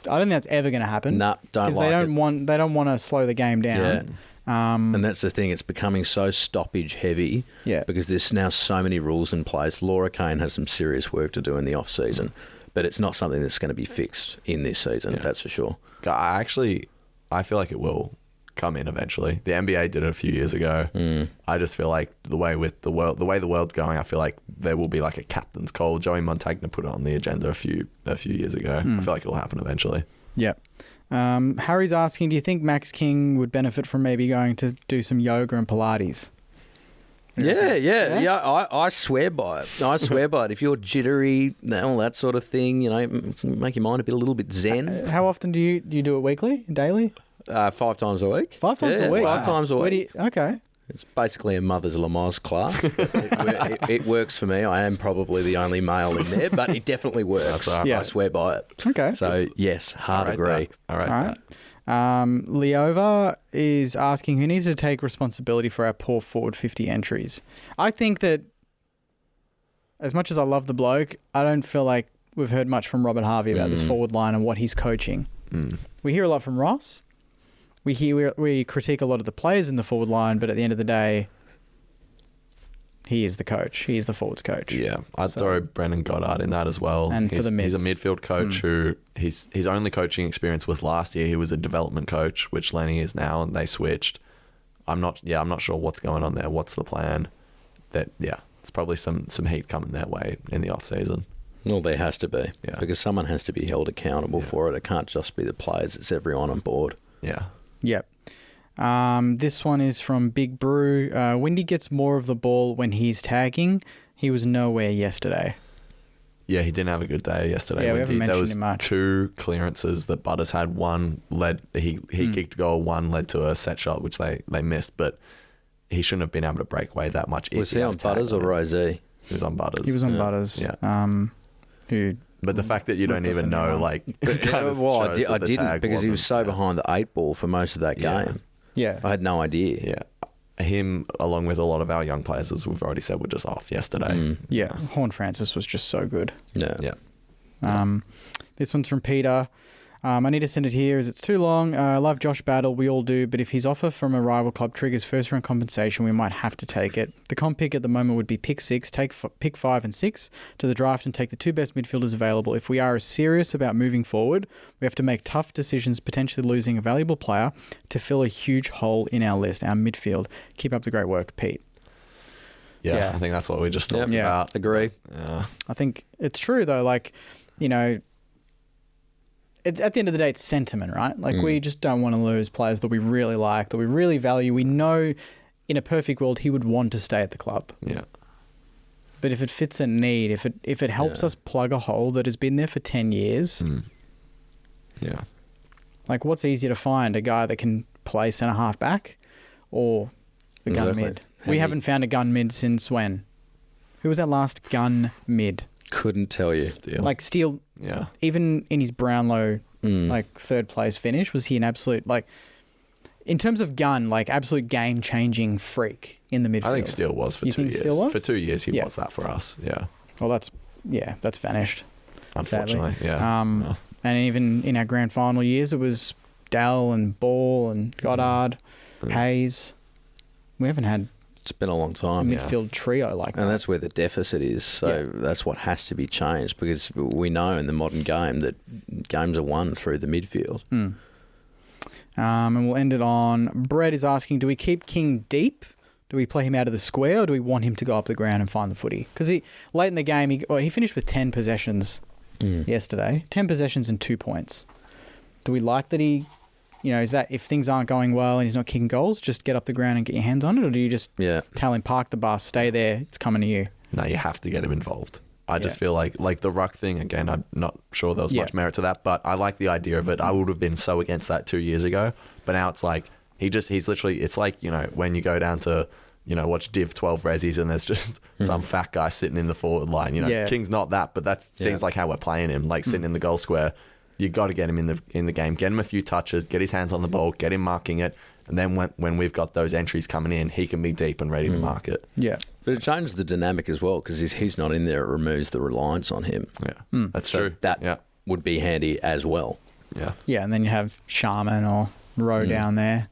think that's ever going to happen. Nah, don't like it. They don't want to slow the game down. Yeah. And that's the thing, it's becoming so stoppage heavy because there's now so many rules in place. Laura Kane has some serious work to do in the off season, but it's not something that's going to be fixed in this season, that's for sure. I feel like it will come in eventually. The NBA did it a few years ago. I just feel like the way the world's going, I feel like there will be like a captain's call. Joey Montagna put it on the agenda a few years ago. I feel like it'll happen eventually. Yeah. Harry's asking, do you think Max King would benefit from maybe going to do some yoga and Pilates? Yeah. I swear by it. If you're jittery, all that sort of thing, make your mind a little bit zen. How often do you do it weekly, daily? 5 times a week. 5 times a week? 5 times a week. Okay. It's basically a mother's Lamaze class. It works for me. I am probably the only male in there, but it definitely works. I swear by it. Okay. So, yes, hard agree. All right. Leova is asking who needs to take responsibility for our poor forward 50 entries. I think that as much as I love the bloke, I don't feel like we've heard much from Robert Harvey about this forward line and what he's coaching. We hear a lot from Ross. We critique a lot of the players in the forward line, but at the end of the day, he is the coach. He is the forwards coach. Yeah, I'd throw Brendan Goddard in that as well. And he's a midfield coach who his only coaching experience was last year. He was a development coach, which Lenny is now, and they switched. I'm not sure what's going on there. What's the plan? It's probably some heat coming their way in the off season. Well, there has to be, because someone has to be held accountable for it. It can't just be the players; it's everyone on board. Yeah. Yep. This one is from Big Brew. Windy gets more of the ball when he's tagging. He was nowhere yesterday. Yeah, he didn't have a good day yesterday. Yeah, we haven't mentioned him much. 2 clearances that Butters had. One led, he kicked a goal. One led to a set shot, which they missed. But he shouldn't have been able to break away that much. Was he on Butters or Rosie? He was on Butters. He was on Butters. Yeah. But the fact that you don't even know, like, I didn't because he was so behind the 8 ball for most of that game. Yeah. I had no idea. Yeah. Him, along with a lot of our young players, as we've already said, were just off yesterday. Yeah. Horn Francis was just so good. Yeah. This one's from Peter. I need to send it here as it's too long. I love Josh Battle. We all do. But if his offer from a rival club triggers first round compensation, we might have to take it. The comp pick at the moment would be pick 6, pick 5 and 6 to the draft and take the 2 best midfielders available. If we are serious about moving forward, we have to make tough decisions, potentially losing a valuable player to fill a huge hole in our list, our midfield. Keep up the great work, Pete. Yeah. I think that's what we just talked about. Agree. Yeah. I think it's true, though. Like, you know, at the end of the day, it's sentiment, right? Like, we just don't want to lose players that we really like, that we really value. We know in a perfect world he would want to stay at the club. Yeah. But if it fits a need, if it helps us plug a hole that has been there for 10 years, yeah. Like, what's easier to find? A guy that can play centre-half back or a gun mid? We haven't found a gun mid since when? Who was our last gun mid? Couldn't tell you. Steele, Yeah. even in his Brownlow, like, third place finish, was he an absolute, like, in terms of gun, like, absolute game-changing freak in the midfield? I think Steele was for 2 years. Steele was? For 2 years, he was that for us. Yeah. Well, that's vanished. Unfortunately, sadly. yeah. And even in our grand final years, it was Dell and Ball and Goddard, Hayes. We haven't had It's been a long a time. midfield trio like that. And that's where the deficit is. So that's what has to be changed because we know in the modern game that games are won through the midfield. And we'll end it on Brett is asking, do we keep King deep? Do we play him out of the square or do we want him to go up the ground and find the footy? Because late in the game, he finished with 10 possessions yesterday. 10 possessions and 2 points. Do we like that he... is that if things aren't going well and he's not kicking goals, just get up the ground and get your hands on it? Or do you just tell him, park the bus, stay there, it's coming to you? No, you have to get him involved. I just feel like the ruck thing, again, I'm not sure there was much merit to that, but I like the idea of it. I would have been so against that 2 years ago, but now it's like, he's literally, it's like, when you go down to, watch Div 12 Rezzies and there's just some fat guy sitting in the forward line. King's not that, but that seems like how we're playing him, like sitting in the goal square. You got to get him in the game, get him a few touches, get his hands on the ball, get him marking it, and then when we've got those entries coming in, he can be deep and ready to mark it. Yeah, but it changes the dynamic as well because he's not in there. It removes the reliance on him. Yeah, that's true. That would be handy as well. Yeah, and then you have Sharman or Rowe down there,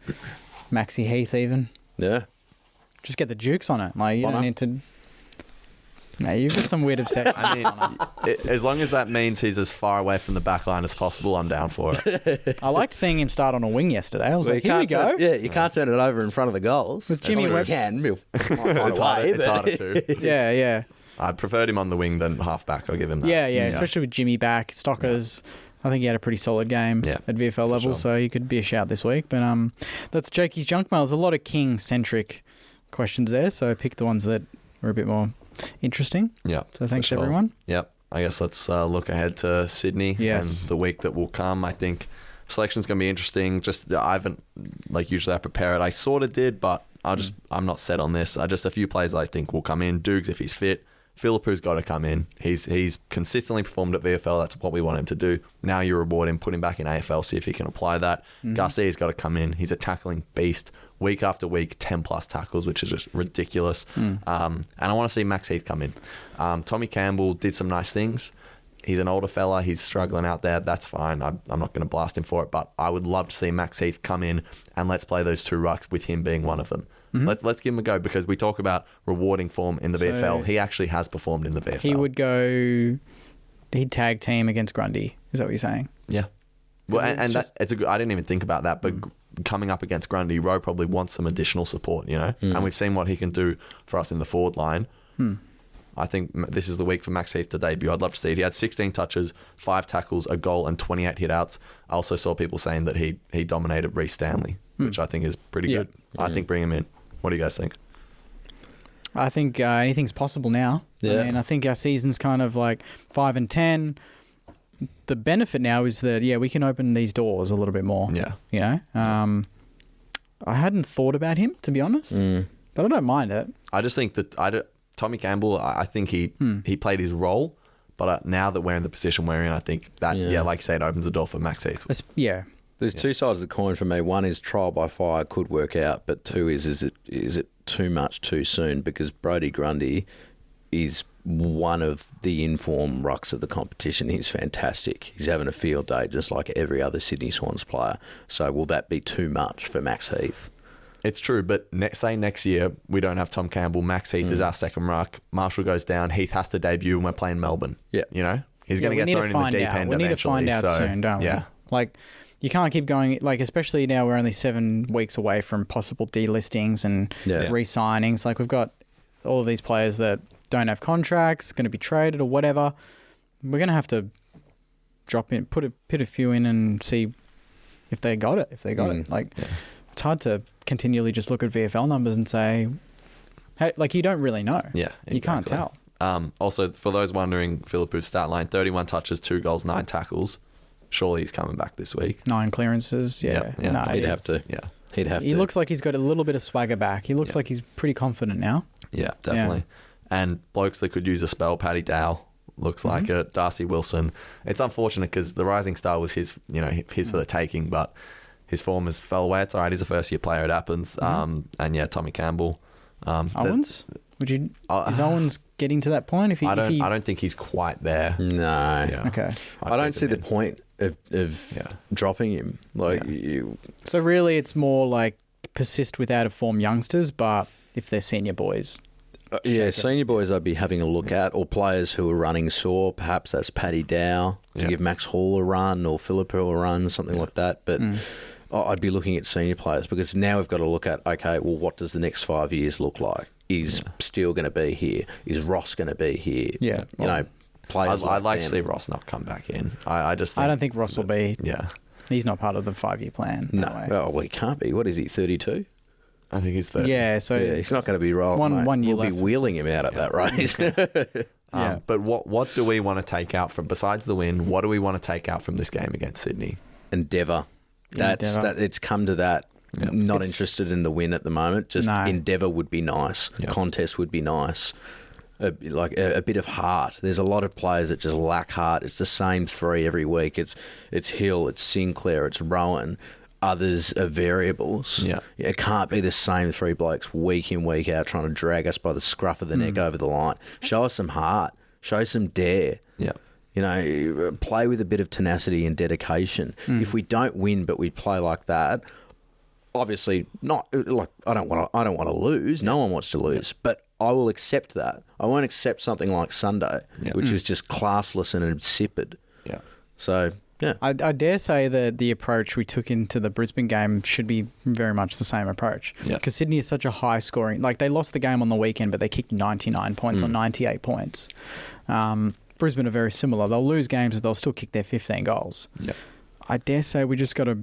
Maxi Heath even. Yeah, just get the jukes on it. Like you don't need to. No, you've got some weird obsession. I mean, as long as that means he's as far away from the back line as possible, I'm down for it. I liked seeing him start on a wing yesterday. I was like, here we go. You can't turn it over in front of the goals. With Jimmy Webb. You can. It's harder to. Yeah. I preferred him on the wing than half-back, I'll give him that. Yeah, especially with Jimmy back. Stockers, I think he had a pretty solid game at VFL level, so he could be a shout this week. But that's Jakey's Junk Mail. There's a lot of King-centric questions there, so I picked the ones that were a bit more interesting. Yeah. So thanks everyone. Yep. I guess let's look ahead to Sydney and the week that will come. I think selection's going to be interesting. Just I haven't, usually I prepare it. I sort of did, but I'm not set on this. Just a few players I think will come in. Dukes if he's fit. Philippu's got to come in. He's consistently performed at VFL. That's what we want him to do. Now you reward him, put him back in AFL, see if he can apply that. Garcia's got to come in. He's a tackling beast. Week after week, 10 plus tackles, which is just ridiculous. And I want to see Max Heath come in. Tommy Campbell did some nice things. He's an older fella. He's struggling out there. That's fine. I'm not going to blast him for it, but I would love to see Max Heath come in and let's play those 2 rucks with him being one of them. Let's give him a go because we talk about rewarding form in the VFL. He actually has performed in the VFL. He would go... He'd tag team against Grundy. Is that what you're saying? Yeah. Well, and it's a good... I didn't even think about that, but coming up against Grundy, Rowe probably wants some additional support, And we've seen what he can do for us in the forward line. I think this is the week for Max Heath to debut. I'd love to see it. He had 16 touches, 5 tackles, a goal, and 28 hit-outs. I also saw people saying that he dominated Reece Stanley, which I think is pretty good. I think bring him in. What do you guys think? I think anything's possible now. Yeah. I mean, I think our season's kind of like 5 and 10. The benefit now is that, we can open these doors a little bit more. Yeah. I hadn't thought about him, to be honest. But I don't mind it. I just think that Tommy Campbell, I think he played his role, but now that we're in the position we're in, I think that, like you say, it opens the door for Max Heath. There's two sides of the coin for me. One is trial by fire could work out, but two is it too much too soon? Because Brodie Grundy is one of the informed rucks of the competition. He's fantastic. He's having a field day just like every other Sydney Swans player. So will that be too much for Max Heath? It's true, but say next year we don't have Tom Campbell, Max Heath is our second ruck, Marshall goes down, Heath has to debut and we're playing Melbourne. Yeah. You know? He's going to get thrown in the deep end We eventually. need to find out soon, don't we? Yeah. Like, you can't keep going, like, especially now we're only 7 weeks away from possible delistings and re-signings. Like, we've got all of these players that don't have contracts, going to be traded or whatever. We're going to have to drop in, put a few in and see if they got it, Like, it's hard to continually just look at VFL numbers and say, hey, like, you don't really know. Yeah, exactly. You can't tell. Also, for those wondering, Philippu's stat line, 31 touches, 2 goals, 9 tackles. Surely he's coming back this week. 9 clearances, Yeah. No, He'd have to. Yeah. He'd have to. He looks like he's got a little bit of swagger back. He looks like he's pretty confident now. Yeah, definitely. And blokes that could use a spell, Paddy Dow looks like it. Darcy Wilson. It's unfortunate because the rising star was his for the taking, but his form has fell away. It's all right. He's a first-year player. It happens. And Tommy Campbell. Owens? Is Owens getting to that point? I don't think he's quite there. No. Yeah. Okay. I don't see the point of dropping him. So really, it's more like persist with out-of-form youngsters, but if they're senior boys. Senior boys I'd be having a look at, or players who are running sore. Perhaps that's Paddy Dow to give Max Hall a run, or Philippa a run, something like that. But I'd be looking at senior players, because now we've got to look at, okay, well, what does the next 5 years look like? Is Steele going to be here? Is Ross going to be here? Yeah. Players I'd like to see Ross not come back in. I don't think Ross will be. Yeah. He's not part of the 5-year plan. No. Well, he can't be. What is he, 32? I think he's 30. Yeah, so he's not going to be rolling. One year we'll left. be wheeling him out at that rate. But what do we want to take out from, besides the win, what do we want to take out from this game against Sydney? Endeavour. It's come to that. Yep. Not interested in the win at the moment. Just endeavour would be nice. Yep. Contest would be nice. A bit of heart. There's a lot of players that just lack heart. It's the same 3 every week. It's Hill, it's Sinclair, it's Rowan. Others are variables. Yeah. It can't be the same 3 blokes week in, week out trying to drag us by the scruff of the neck over the line. Show us some heart. Show some dare. Yeah. Play with a bit of tenacity and dedication. If we don't win but we play like that, obviously not like I don't want to lose. No one wants to lose, but I will accept that. I won't accept something like Sunday, which was just classless and insipid. Yeah. So, yeah. I dare say that the approach we took into the Brisbane game should be very much the same approach. Yeah. Because Sydney is such a high scoring. Like, they lost the game on the weekend, but they kicked 99 points or 98 points. Brisbane are very similar. They'll lose games, but they'll still kick their 15 goals. Yeah. I dare say we just got to...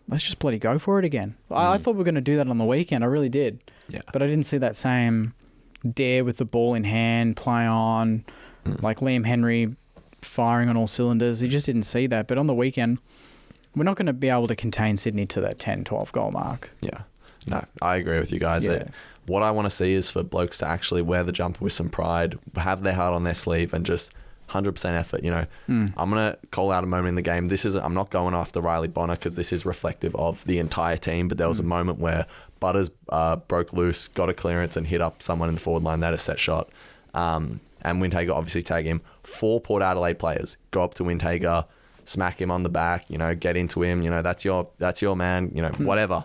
Let's just bloody go for it again. I thought we were going to do that on the weekend. I really did. Yeah. But I didn't see that same dare with the ball in hand, play on, like Liam Henry firing on all cylinders. You just didn't see that. But on the weekend, we're not going to be able to contain Sydney to that 10, 12 goal mark. Yeah. No, I agree with you guys. Yeah. What I want to see is for blokes to actually wear the jumper with some pride, have their heart on their sleeve, and just 100% effort. I'm going to call out a moment in the game. I'm not going after Riley Bonner because this is reflective of the entire team, but there was a moment where Butters broke loose, got a clearance and hit up someone in the forward line. That is set shot. And Windhager obviously tagged him. 4 Port Adelaide players go up to Windhager, smack him on the back, get into him, that's your man, whatever.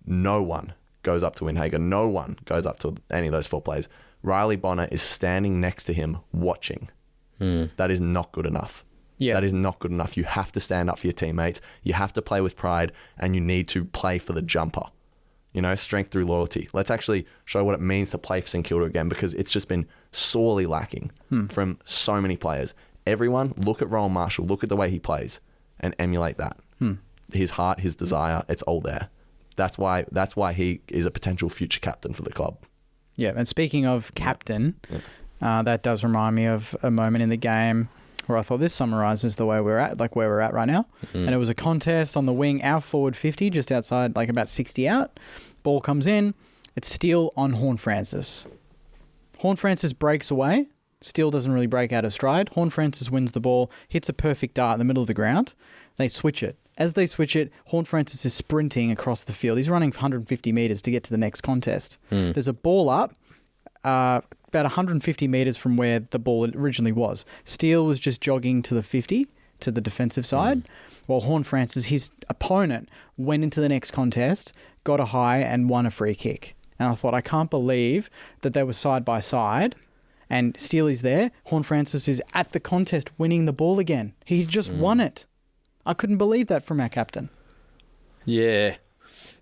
No one goes up to Windhager. No one goes up to any of those 4 players. Riley Bonner is standing next to him watching. That is not good enough. Yeah. That is not good enough. You have to stand up for your teammates. You have to play with pride, and you need to play for the jumper. Strength through loyalty. Let's actually show what it means to play for St Kilda again, because it's just been sorely lacking from so many players. Everyone, look at Rowan Marshall. Look at the way he plays and emulate that. His heart, his desire, it's all there. That's why he is a potential future captain for the club. Yeah, and speaking of captain... that does remind me of a moment in the game where I thought this summarises the way we're at, like where we're at right now. And it was a contest on the wing, our forward 50, just outside, like about 60 out. Ball comes in. It's Steele on Horne-Francis. Horne-Francis breaks away. Steele doesn't really break out of stride. Horne-Francis wins the ball, hits a perfect dart in the middle of the ground. They switch it. As they switch it, Horne-Francis is sprinting across the field. He's running 150 metres to get to the next contest. There's a ball up about 150 metres from where the ball originally was. Steele was just jogging to the 50, to the defensive side, while Horne-Francis, his opponent, went into the next contest, got a high and won a free kick. And I thought, I can't believe that they were side by side and Steele is there. Horne-Francis is at the contest winning the ball again. He just won it. I couldn't believe that from our captain. Yeah.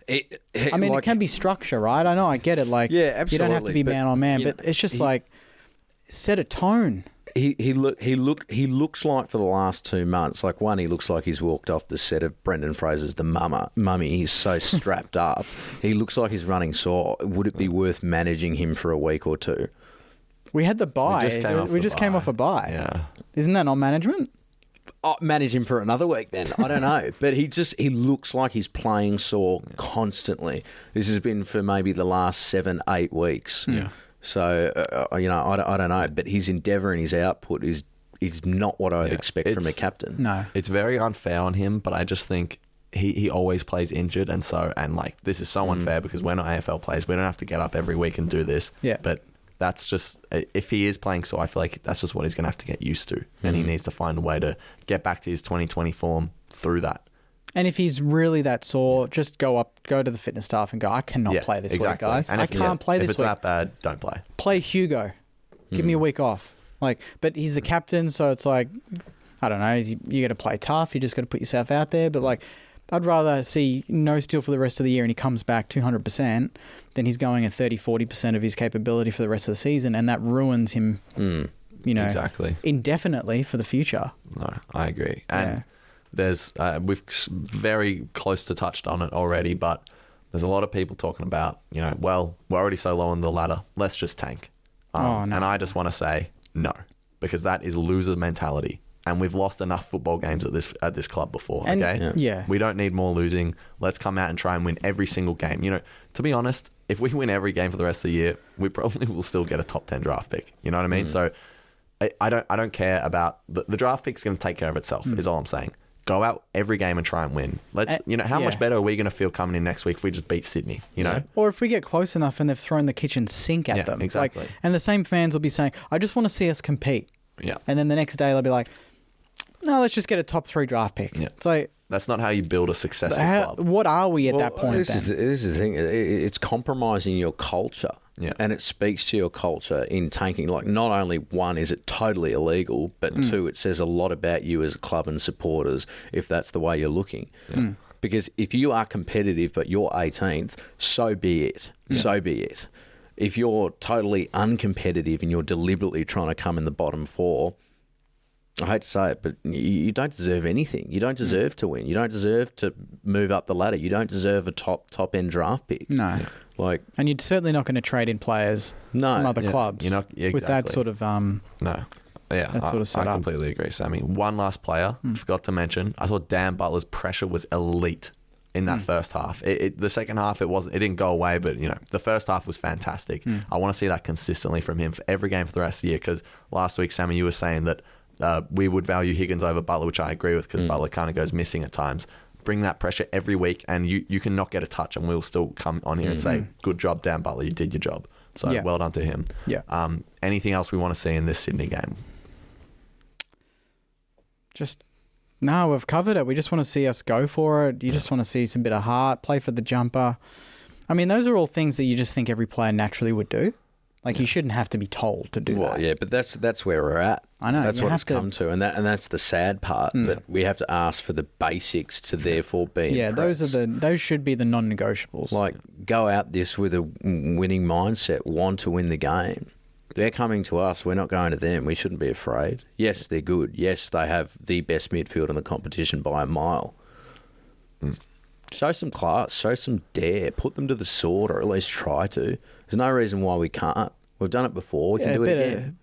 It can be structure, right? I know, I get it. Like, yeah, absolutely. You don't have to be man on man, but it's just set a tone. He looks like for the last 2 months, like one, he looks like he's walked off the set of Brendan Fraser's The Mummy. He's so strapped up. He looks like he's running sore. Would it be worth managing him for a week or two? We had the bye. We just came off a bye. Yeah. Isn't that not management? Oh, manage him for another week then. I don't know. But he looks like he's playing sore constantly. This has been for maybe the last 7-8 weeks. Yeah. So, I don't know. But his endeavour and his output is not what I'd expect from a captain. No. It's very unfair on him, but I just think he always plays injured. And this is so unfair because we're not AFL players. We don't have to get up every week and do this. Yeah. But that's just, if he is playing sore, I feel like that's just what he's going to have to get used to. And he needs to find a way to get back to his 2020 form through that. And if he's really that sore, just go to the fitness staff and go, I cannot play this week, guys. And I can't play this week. If it's that bad, don't play. Play Hugo. Give me a week off. But he's the captain, so it's like, I don't know, you got to play tough. You just got to put yourself out there. But I'd rather see no Steele for the rest of the year and he comes back 200% than he's going at 30-40% of his capability for the rest of the season, and that ruins him, exactly, indefinitely for the future. No, I agree. And there's we've very close to touched on it already, but there's a lot of people talking about, well, we're already so low on the ladder, let's just tank. No. And I just want to say no, because that is loser mentality. And we've lost enough football games at this club before, okay? Yeah. We don't need more losing. Let's come out and try and win every single game. To be honest, if we win every game for the rest of the year, we probably will still get a top 10 draft pick. You know what I mean? So I don't care about the draft pick's going to take care of itself, is all I'm saying. Go out every game and try and win. Let's, how much better are we going to feel coming in next week if we just beat Sydney, know? Or if we get close enough and they've thrown the kitchen sink at them. Exactly. And the same fans will be saying, I just want to see us compete. Yeah. And then the next day they'll be like, no, let's just get a top 3 draft pick. Yeah. It's like, that's not how you build a successful club. What are we at that point this then? is the thing. It's compromising your culture. Yeah. And it speaks to your culture in tanking. Like, not only one, is it totally illegal, but two, it says a lot about you as a club and supporters if that's the way you're looking. Yeah. Because if you are competitive but you're 18th, so be it. Yeah. So be it. If you're totally uncompetitive and you're deliberately trying to come in the bottom 4, I hate to say it, but you don't deserve anything. You don't deserve to win. You don't deserve to move up the ladder. You don't deserve a top end draft pick. No. And you're certainly not going to trade in players from other clubs with that sort of no. Yeah, that sort of setup. I completely agree, Sammy. One last player, forgot to mention. I thought Dan Butler's pressure was elite in that first half. The second half, it didn't go away, but the first half was fantastic. I want to see that consistently from him for every game for the rest of the year, because last week, Sammy, you were saying that we would value Higgins over Butler, which I agree with, because Butler kind of goes missing at times. Bring that pressure every week, and you can not get a touch, and we'll still come on here and say, good job, Dan Butler, you did your job. So well done to him. Yeah. Anything else we want to see in this Sydney game? No, we've covered it. We just want to see us go for it. You just want to see some bit of heart, play for the jumper. I mean, those are all things that you just think every player naturally would do. You shouldn't have to be told to do that. Yeah, but that's where we're at. I know. That's what it's come to, and that's the sad part, that we have to ask for the basics to therefore be impressed. Those should be the non-negotiables. Go out this with a winning mindset, want to win the game. They're coming to us. We're not going to them. We shouldn't be afraid. Yes, they're good. Yes, they have the best midfield in the competition by a mile. Show some class. Show some dare. Put them to the sword, or at least try to. There's no reason why we can't. We've done it before. We can do it again.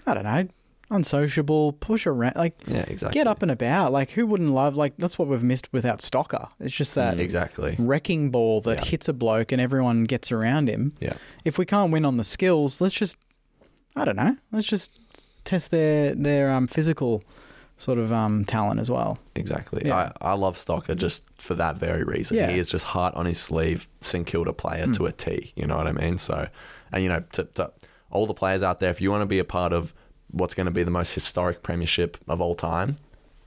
I don't know. unsociable, push around, like Yeah, exactly. get up and about. Like who wouldn't love? Like that's what we've missed without Stocker. It's just that Exactly. wrecking ball that Yeah. hits a bloke and everyone gets around him. Yeah. If we can't win on the skills, let's just, I don't know, let's just test their physical sort of talent as well. Exactly. Yeah. I love Stocker just for that very reason. Yeah. He is just heart on his sleeve, St Kilda player to a T. You know what I mean? So, and you know, to all the players out there, if you want to be a part of what's going to be the most historic premiership of all time,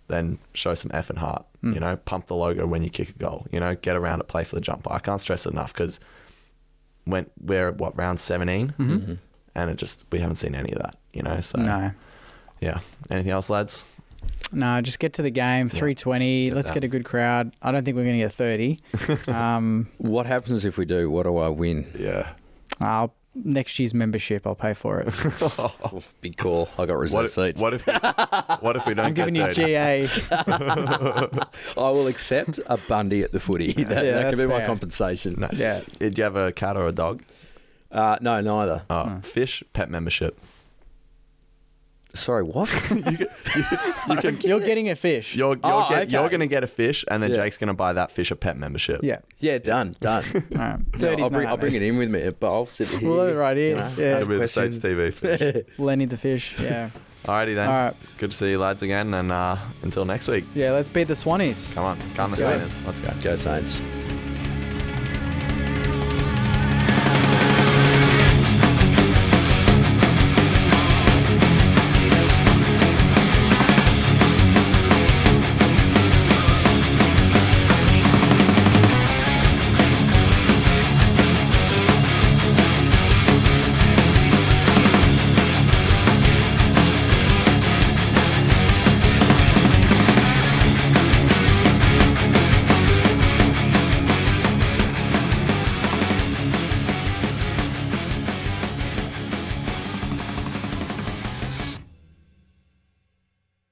then show some effing heart. You know, pump the logo when you kick a goal. You know, get around it, play for the jumper. I can't stress it enough because we're at round 17, and we haven't seen any of that. You know, so No. yeah. Anything else, lads? No, just get to the game, 320. Let's that. get a good crowd. I don't think we're going to get 30. What happens if we do? What do I win? Yeah. Next year's membership, I'll pay for it. Big call. I got reserved seats. What if we don't I'm giving get you 30? GA. I will accept a Bundy at the footy. That that's can be my fair. compensation. No. Yeah. Did you have a cat or a dog? No, neither. Fish, pet membership. Sorry, what? You're getting a fish. You're okay. going to get a fish, and then Yeah. Jake's going to buy that fish a pet membership. Yeah. Yeah, done. All right. 30's I'll bring it in with me, but I'll sit here. We'll leave it right here. Yeah. That'll be the States TV fish. Lenny the fish. Yeah. Alrighty then. All right. Good to see you lads again, and until next week. Yeah, let's beat the Swannies. Come on, calm the go. Saints. Let's go. Go Saints.